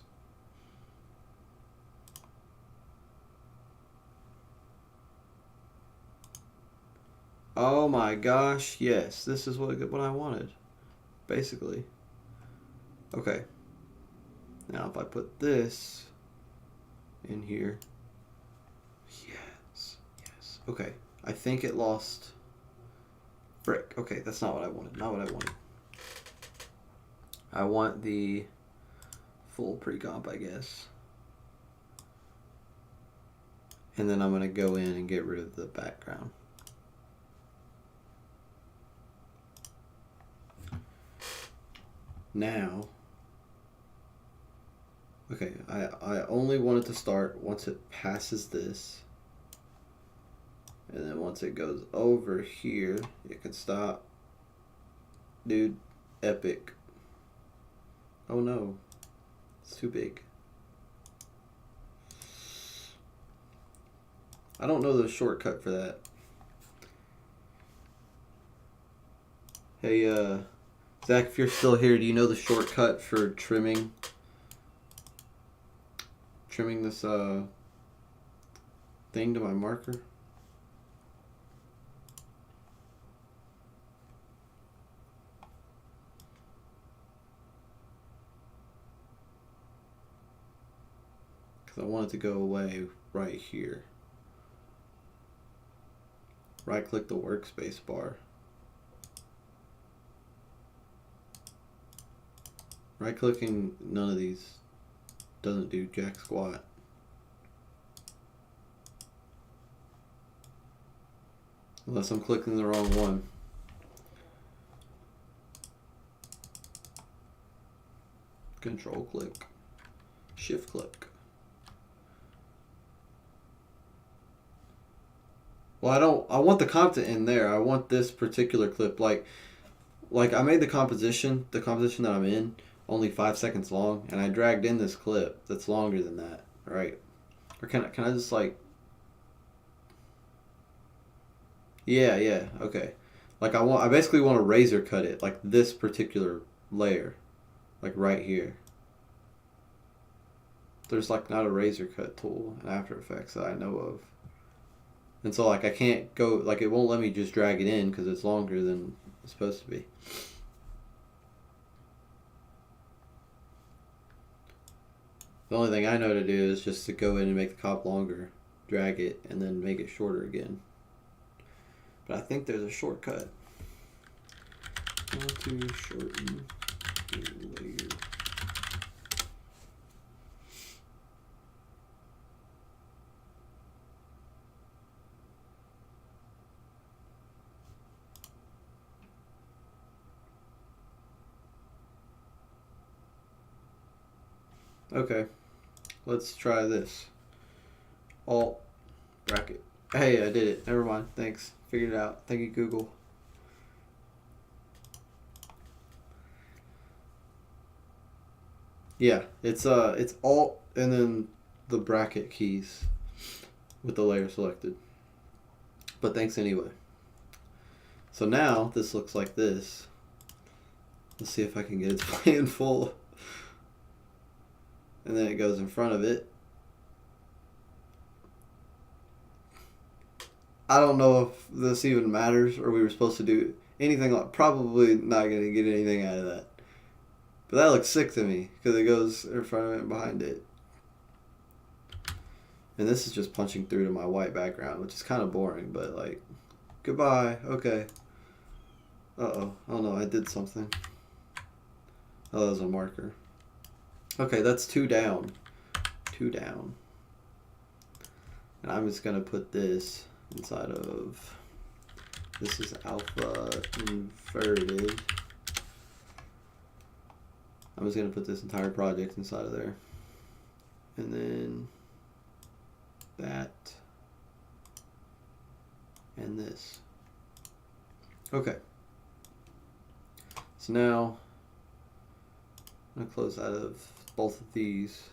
Oh my gosh, yes, this is what I wanted, basically. Okay. Now if I put this in here, yes, yes. Okay, I think it lost. Frick. Okay, that's not what I wanted. Not what I wanted. I want the full pre-comp, I guess. And then I'm gonna go in and get rid of the background. Now, Okay, I only want it to start once it passes this. And then once it goes over here, it can stop. Dude, epic. Oh no, it's too big. I don't know the shortcut for that. Hey, Zach, if you're still here, do you know the shortcut for trimming this thing to my marker? Because I want it to go away right here. Right click the workspace bar. Right clicking none of these doesn't do jack squat. Unless I'm clicking the wrong one. Control click. Shift click. Well, I want the content in there. I want this particular clip. Like I made the composition that I'm in, only 5 seconds long, and I dragged in this clip that's longer than that, right? Or can I just like, yeah, okay. Like I basically want to razor cut it, like this particular layer, like right here. There's like not a razor cut tool in After Effects that I know of. And so like I can't go, like it won't let me just drag it in because it's longer than it's supposed to be. The only thing I know to do is just to go in and make the cop longer, drag it, and then make it shorter again. But I think there's a shortcut. How to shorten the layer. Okay, let's try this. Alt, bracket. Hey, I did it. Never mind. Thanks. Figured it out. Thank you, Google. Yeah, it's Alt and then the bracket keys with the layer selected. But thanks anyway. So now this looks like this. Let's see if I can get it to play in full. And then it goes in front of it. I don't know if this even matters or we were supposed to do anything like, probably not going to get anything out of that. But that looks sick to me because it goes in front of it and behind it. And this is just punching through to my white background, which is kind of boring, but like, goodbye, okay. Uh-oh, oh no, I did something. Oh, that was a marker. Okay, that's 2 down. 2 down. And I'm just going to put this inside of, this is alpha inverted. I'm just going to put this entire project inside of there. And then that. And this. Okay. So now, I'm going to close out of both of these.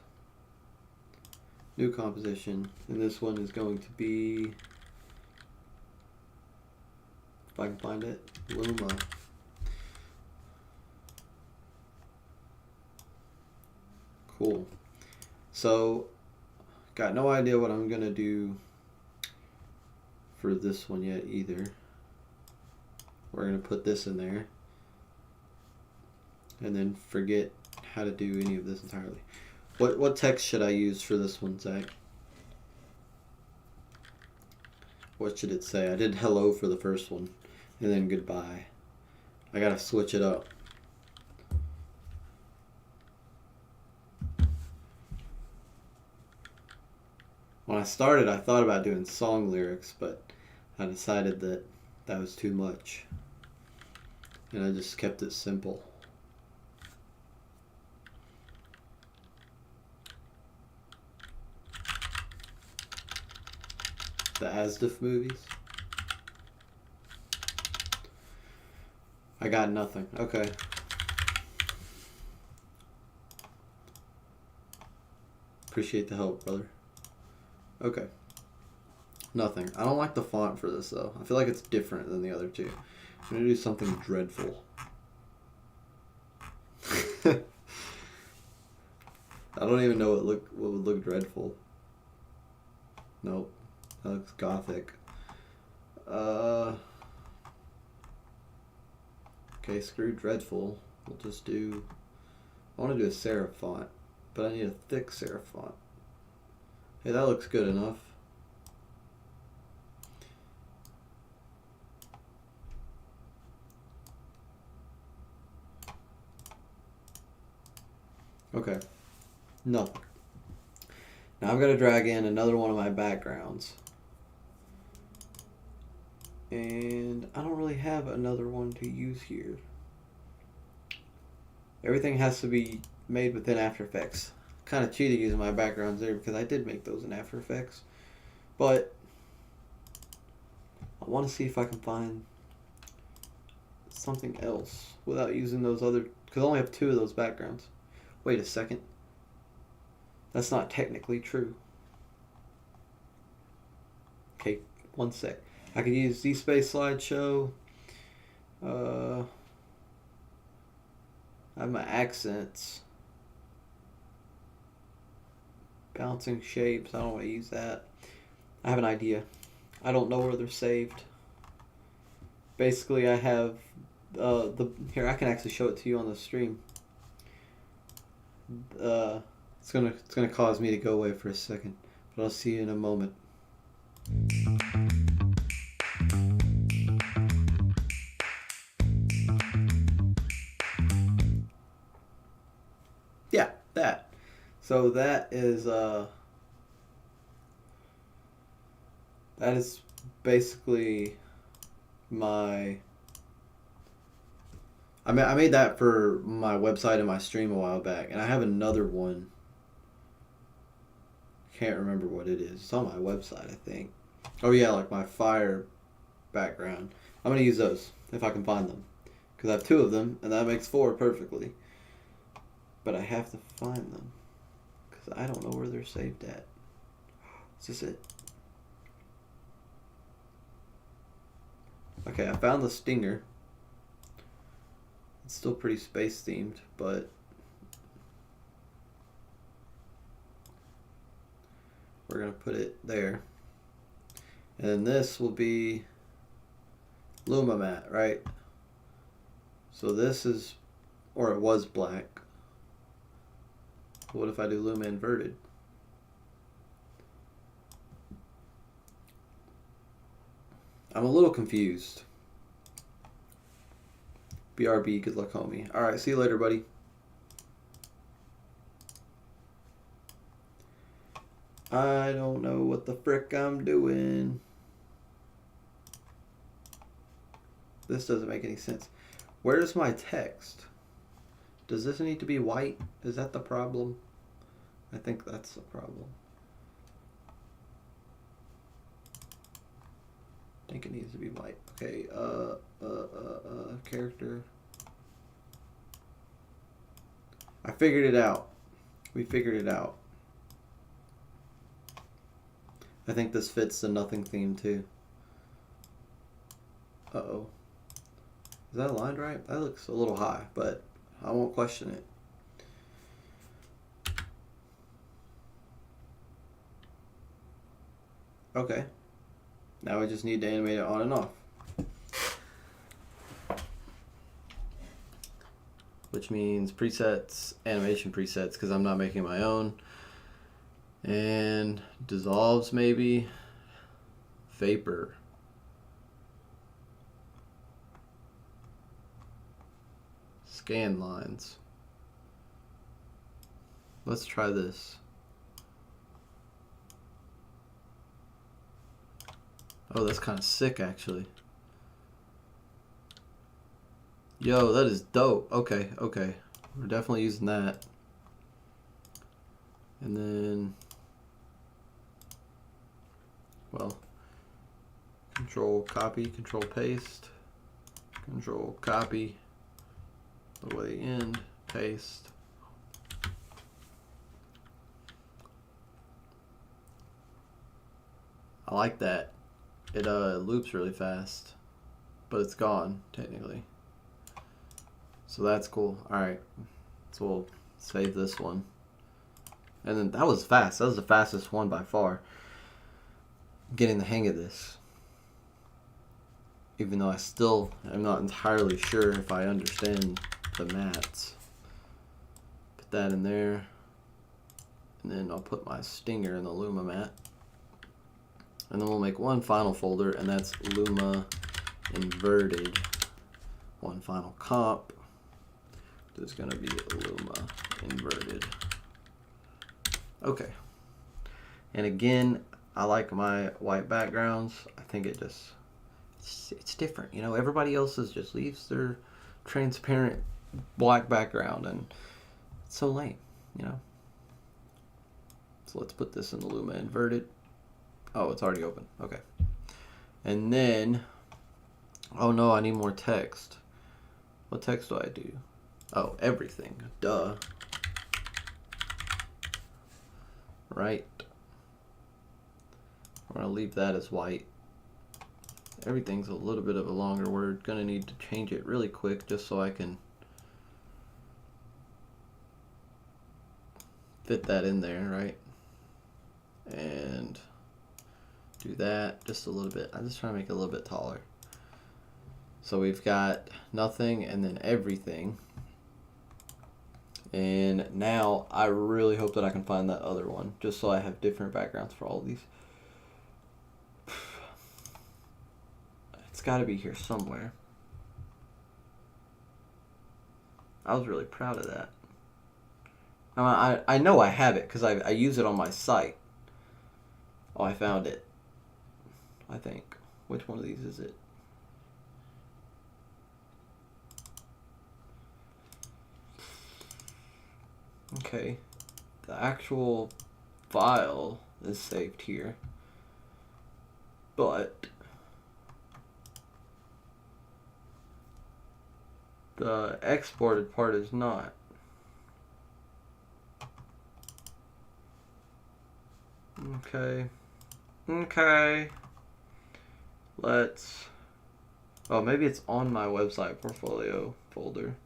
New composition. And this one is going to be, if I can find it, Luma. Cool. So, got no idea what I'm gonna do for this one yet either. We're gonna put this in there and then forget how to do any of this entirely. What text should I use for this one, Zach? What should it say? I did hello for the first one and then goodbye. I gotta switch it up. When I started, I thought about doing song lyrics, but I decided that that was too much. And I just kept it simple. The Asdif movies. I got nothing. Okay. Appreciate the help, brother. Okay. Nothing. I don't like the font for this, though. I feel like it's different than the other two. I'm going to do something dreadful. I don't even know what would look dreadful. Nope. That looks gothic. Okay, screw dreadful. We'll just do... I want to do a serif font, but I need a thick serif font. Hey, that looks good enough. Okay. Nothing. Now I've got to drag in another one of my backgrounds. And I don't really have another one to use here. Everything has to be made within After Effects. Kind of cheated using my backgrounds there because I did make those in After Effects. But I want to see if I can find something else without using those other... Because I only have 2 of those backgrounds. Wait a second. That's not technically true. Okay, one sec. I could use Z-Space Slideshow. I have my accents. Bouncing shapes. I don't want to use that. I have an idea. I don't know where they're saved. Basically, I have here. I can actually show it to you on the stream. It's gonna cause me to go away for a second, but I'll see you in a moment. Yeah, that. So that is basically my... I made that for my website and my stream a while back, and I have another one. Can't remember what it is. It's on my website, I think. Oh yeah, like my fire background. I'm gonna use those if I can find them, because I have 2 of them, and that makes 4 perfectly. But I have to find them, because I don't know where they're saved at. Is this it? Okay, I found the stinger. It's still pretty space themed, but we're gonna put it there. And then this will be Luma matte, right? So this is, or it was black. What if I do Luma inverted? I'm a little confused. BRB, good luck, homie. Alright, see you later, buddy. I don't know what the frick I'm doing. This doesn't make any sense. Where's my text? Does this need to be white? Is that the problem? I think that's the problem. I think it needs to be white. Okay, character. I figured it out. We figured it out. I think this fits the nothing theme too. Uh-oh. Is that aligned right? That looks a little high, but I won't question it. Okay. Now we just need to animate it on and off. Which means presets, animation presets, because I'm not making my own. And dissolves maybe. Vapor. Scan lines. Let's try this. Oh, that's kind of sick, actually. Yo, that is dope. Okay, okay. We're definitely using that. And then... Well, Control copy, control paste, control copy, the way end, paste. I like that. It loops really fast, but it's gone technically. So that's cool. Alright, so we'll save this one. And then that was fast. That was the fastest one by far. Getting the hang of this. Even though I still am not entirely sure if I understand the mats. Put that in there. And then I'll put my stinger in the Luma mat. And then we'll make one final folder, and that's Luma inverted. One final comp. There's going to be Luma inverted. Okay. And again, I like my white backgrounds. I think it just, it's different. You know, everybody else's just leaves their transparent black background, and it's so lame, you know. So let's put this in the Luma inverted. Oh, it's already open. Okay. And then, oh no, I need more text. What text do I do? Oh, everything. Duh. Right. We're going to leave that as white. Everything's a little bit of a longer word. Going to need to change it really quick just so I can fit that in there, right? And do that just a little bit. I'm just trying to make it a little bit taller. So we've got nothing and then everything. And now I really hope that I can find that other one, just so I have different backgrounds for all of these. It's got to be here somewhere. I was really proud of that. I know I have it because I use it on my site. Oh, I found it. I think. Which one of these is it? Okay. The actual file is saved here. But the exported part is not. Okay. Okay. Let's. Oh, maybe it's on my website portfolio folder.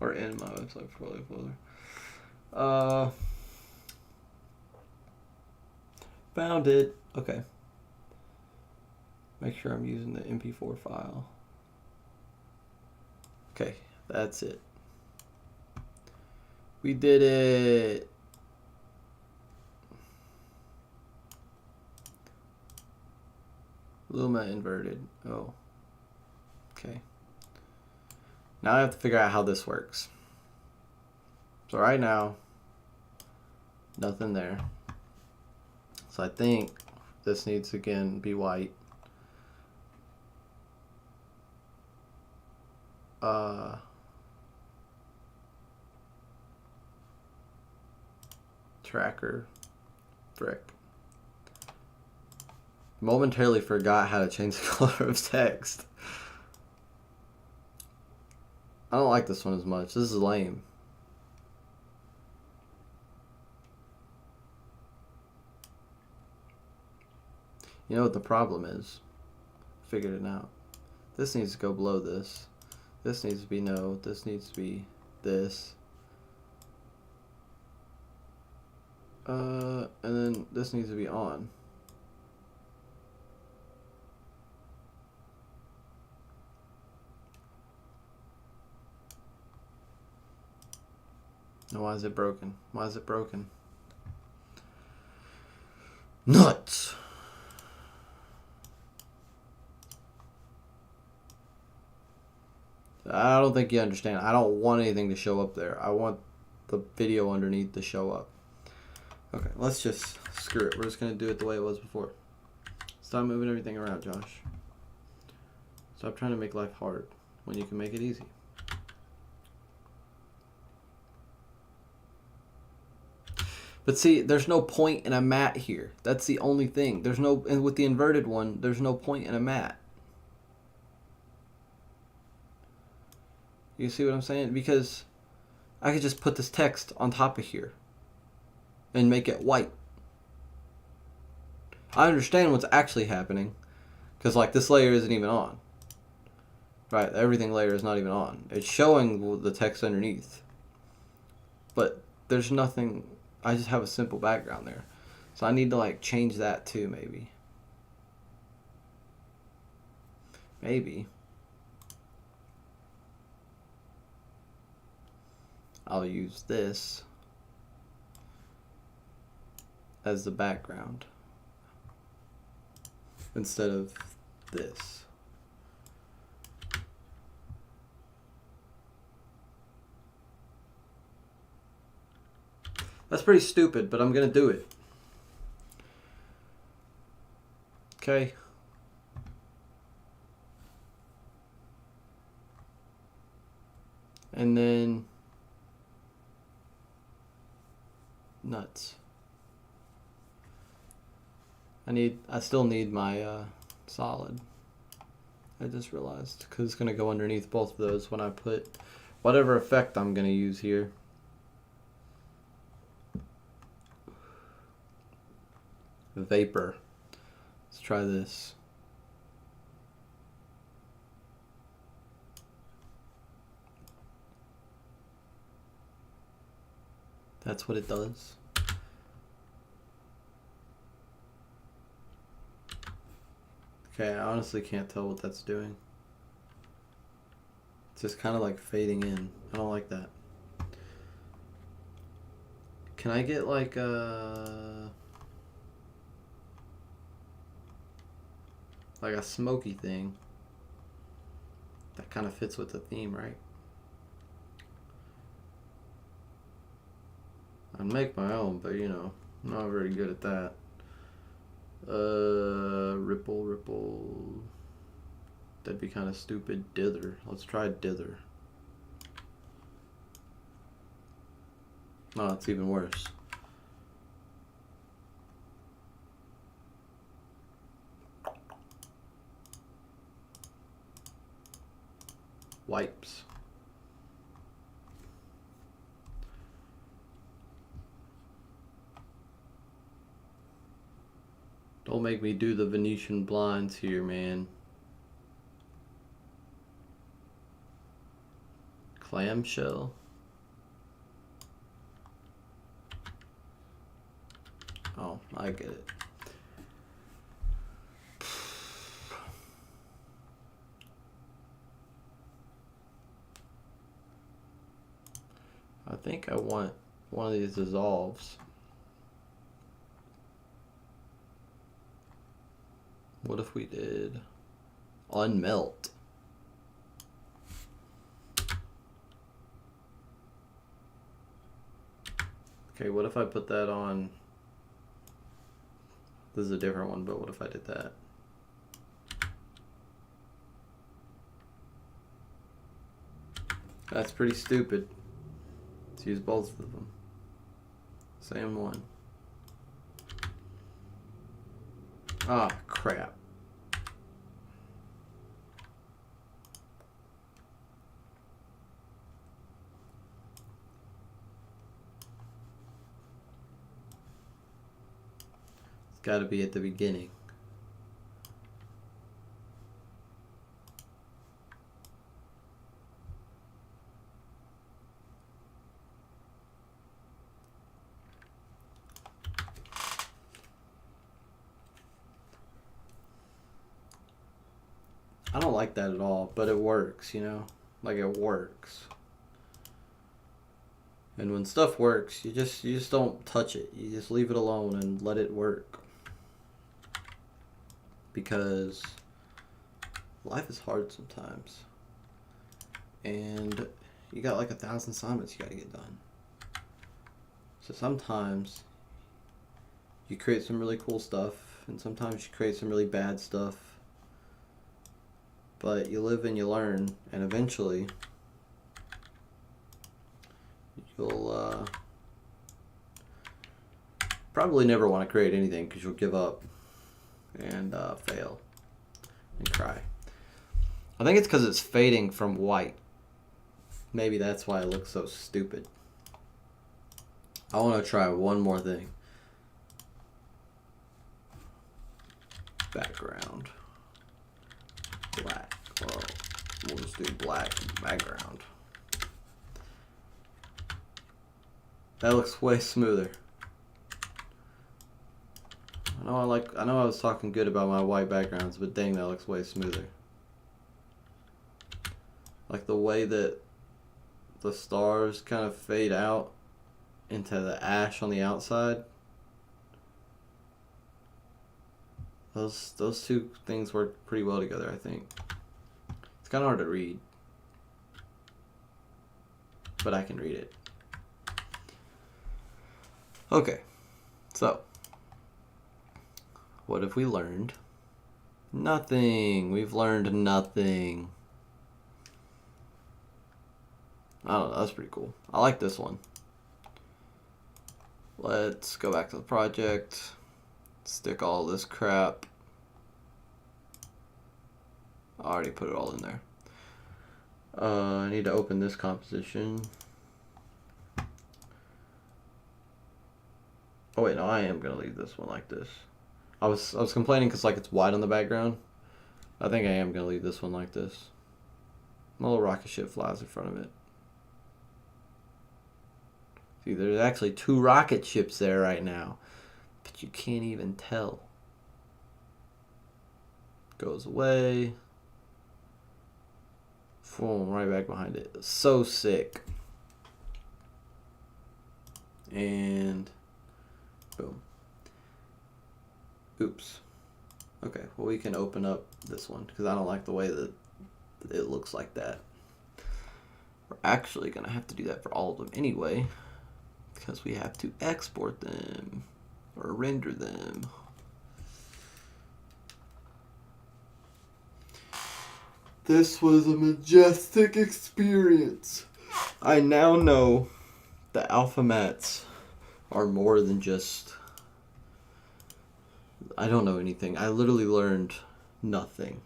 Or in my website portfolio folder. Found it. Okay. Make sure I'm using the MP4 file. Okay, that's it. We did it. Luma inverted. Oh. Okay. Now I have to figure out how this works. So right now, nothing there. So I think this needs to again be white. Tracker. Frick. Momentarily forgot how to change the color of text. I don't like this one as much. This is lame. You know what the problem is? Figured it out. This needs to go below this. This needs to be no. This needs to be this. And then this needs to be on. Now, why is it broken? Why is it broken? Nuts! I don't think you understand. I don't want anything to show up there. I want the video underneath to show up. Okay, let's just screw it. We're just going to do it the way it was before. Stop moving everything around, Josh. Stop trying to make life hard when you can make it easy. But see, there's no point in a mat here. That's the only thing. There's no, and with the inverted one, there's no point in a mat. You see what I'm saying? Because I could just put this text on top of here and make it white. I understand what's actually happening because like this layer isn't even on. Right, everything layer is not even on. It's showing the text underneath. But there's nothing, I just have a simple background there. So I need to like change that too maybe. Maybe. I'll use this as the background instead of this. That's pretty stupid, but I'm gonna do it. Okay. And then nuts. I still need my solid. I just realized because it's gonna go underneath both of those when I put whatever effect I'm gonna use here. Vapor. Let's try this. That's what it does. Okay, I honestly can't tell what that's doing. It's just kind of like fading in. I don't like that. Can I get like a smoky thing that kind of fits with the theme, right? I'd make my own, but you know, I'm not very good at that. Ripple. That'd be kind of stupid. Dither. Let's try dither. No, it's even worse. Wipes. Don't make me do the Venetian blinds here, man. Clamshell. Oh, I get it. I think I want one of these dissolves. What if we did unmelt? Okay, what if I put that on? This is a different one, but what if I did that? That's pretty stupid. Let's use both of them. Same one. Ah, crap. It's got to be at the beginning. I don't like that at all, but it works, you know? Like it works. And when stuff works, you just don't touch it. You just leave it alone and let it work. Because life is hard sometimes. And you got like 1,000 assignments you gotta get done. So sometimes you create some really cool stuff, and sometimes you create some really bad stuff. But you live and you learn, and eventually you'll probably never want to create anything because you'll give up and fail and cry. I think it's because it's fading from white. Maybe that's why it looks so stupid. I want to try one more thing. Background. Black. Well, we'll just do black background. That looks way smoother. I know I was talking good about my white backgrounds, but dang, that looks way smoother. Like the way that the stars kind of fade out into the ash on the outside. Those two things work pretty well together, I think. It's kind of hard to read, but I can read it. Okay, so what have we learned? Nothing. We've learned nothing. I don't know, that's pretty cool. I like this one. Let's go back to the project. Stick all this crap. I already put it all in there. I need to open this composition. Oh wait, no, I am gonna leave this one like this. I was complaining because like it's white on the background. I think I am gonna leave this one like this. My little rocket ship flies in front of it. See, there's actually 2 rocket ships there right now, but you can't even tell. Goes away. Boom, right back behind it. So sick. And boom. Oops. Okay, well we can open up this one because I don't like the way that it looks like that. We're actually going to have to do that for all of them anyway because we have to export them or render them. This was a majestic experience. I now know the alpha mats are more than just... I don't know anything. I literally learned nothing.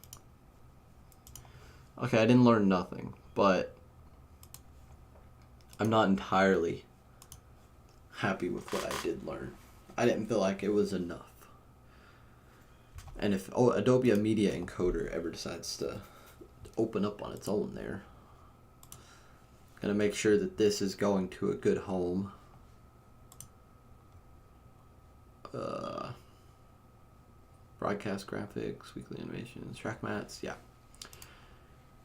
Okay, I didn't learn nothing, but I'm not entirely happy with what I did learn. I didn't feel like it was enough. And if Adobe Media Encoder ever decides to open up on its own there, gonna make sure that this is going to a good home. Broadcast graphics, weekly animations, track mats, yeah.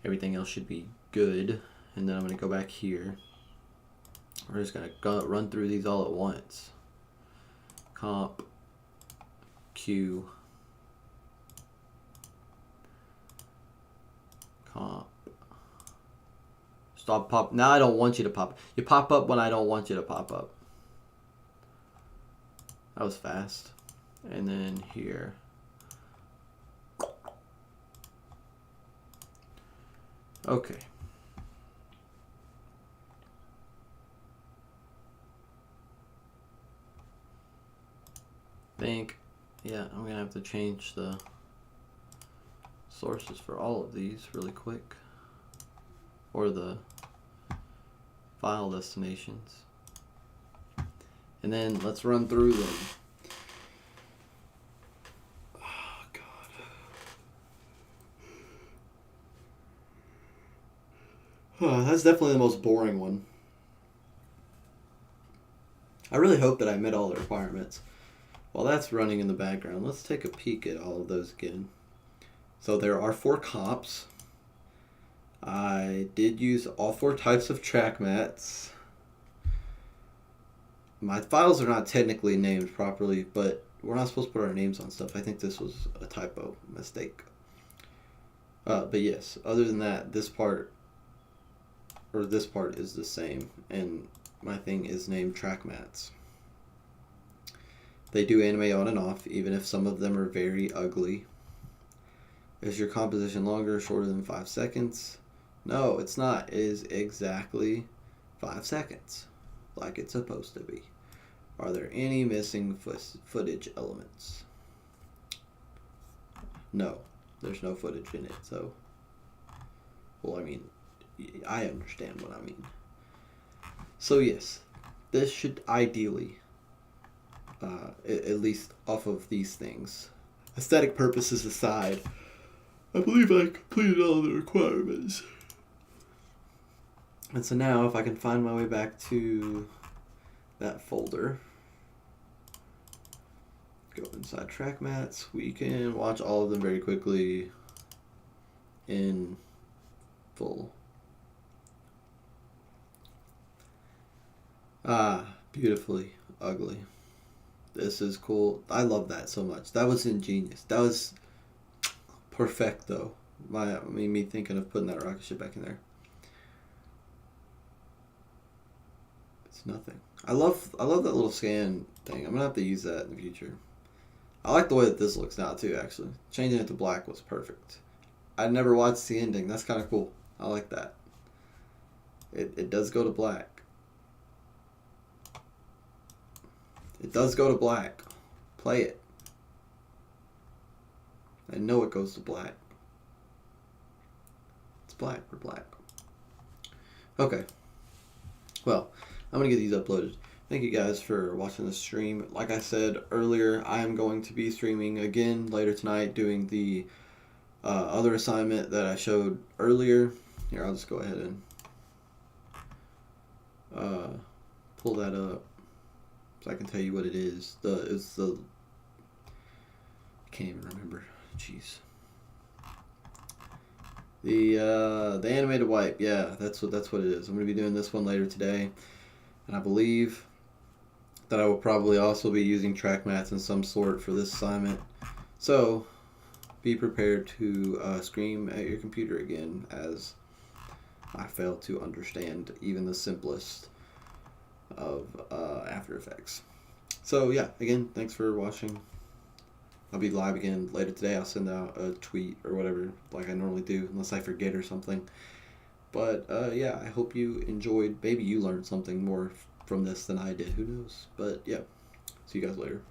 Everything else should be good. And then I'm gonna go back here. We're just gonna run through these all at once. Comp, Q, comp. Stop pop. Now I don't want you to pop. You pop up when I don't want you to pop up. That was fast. And then here. Okay. Yeah, I'm gonna have to change the sources for all of these really quick, or the file destinations, and then let's run through them. Oh god, that's definitely the most boring one. I really hope that I met all the requirements. While that's running in the background, let's take a peek at all of those again. So there are 4 comps. I did use all 4 types of track mats. My files are not technically named properly, but we're not supposed to put our names on stuff. I think this was a typo mistake. But yes, other than that, this part is the same, and my thing is named track mats. They do animate on and off, even if some of them are very ugly. Is your composition longer or shorter than 5 seconds? No, it's not. It is exactly 5 seconds, like it's supposed to be. Are there any missing footage elements? No, there's no footage in it, so... Well, I mean, I understand what I mean. So yes, this should ideally, at least off of these things, aesthetic purposes aside, I believe I completed all the requirements. And so now, if I can find my way back to that folder, go inside track mats, we can watch all of them very quickly in full. Beautifully ugly. This is cool. I love that so much. That was ingenious. That was perfecto. Me thinking of putting that rocket ship back in there. It's nothing. I love that little scan thing. I'm gonna have to use that in the future. I like the way that this looks now too. Actually, changing it to black was perfect. I never watched the ending. That's kind of cool. I like that. It does go to black. It does go to black. Play it. I know it goes to black. It's black. We're black. Okay. Well, I'm going to get these uploaded. Thank you guys for watching the stream. Like I said earlier, I am going to be streaming again later tonight doing the other assignment that I showed earlier. Here, I'll just go ahead and pull that up so I can tell you what it is. I can't even remember. Jeez. The animated wipe. Yeah, that's what it is. I'm going to be doing this one later today, and I believe that I will probably also be using track mats in some sort for this assignment. So be prepared to scream at your computer again as I fail to understand even the simplest of After Effects. So yeah, again, thanks for watching. I'll be live again later today. I'll send out a tweet or whatever like I normally do, unless I forget or something. But yeah, I hope you enjoyed. Maybe you learned something more from this than I did. Who knows? But yeah, see you guys later.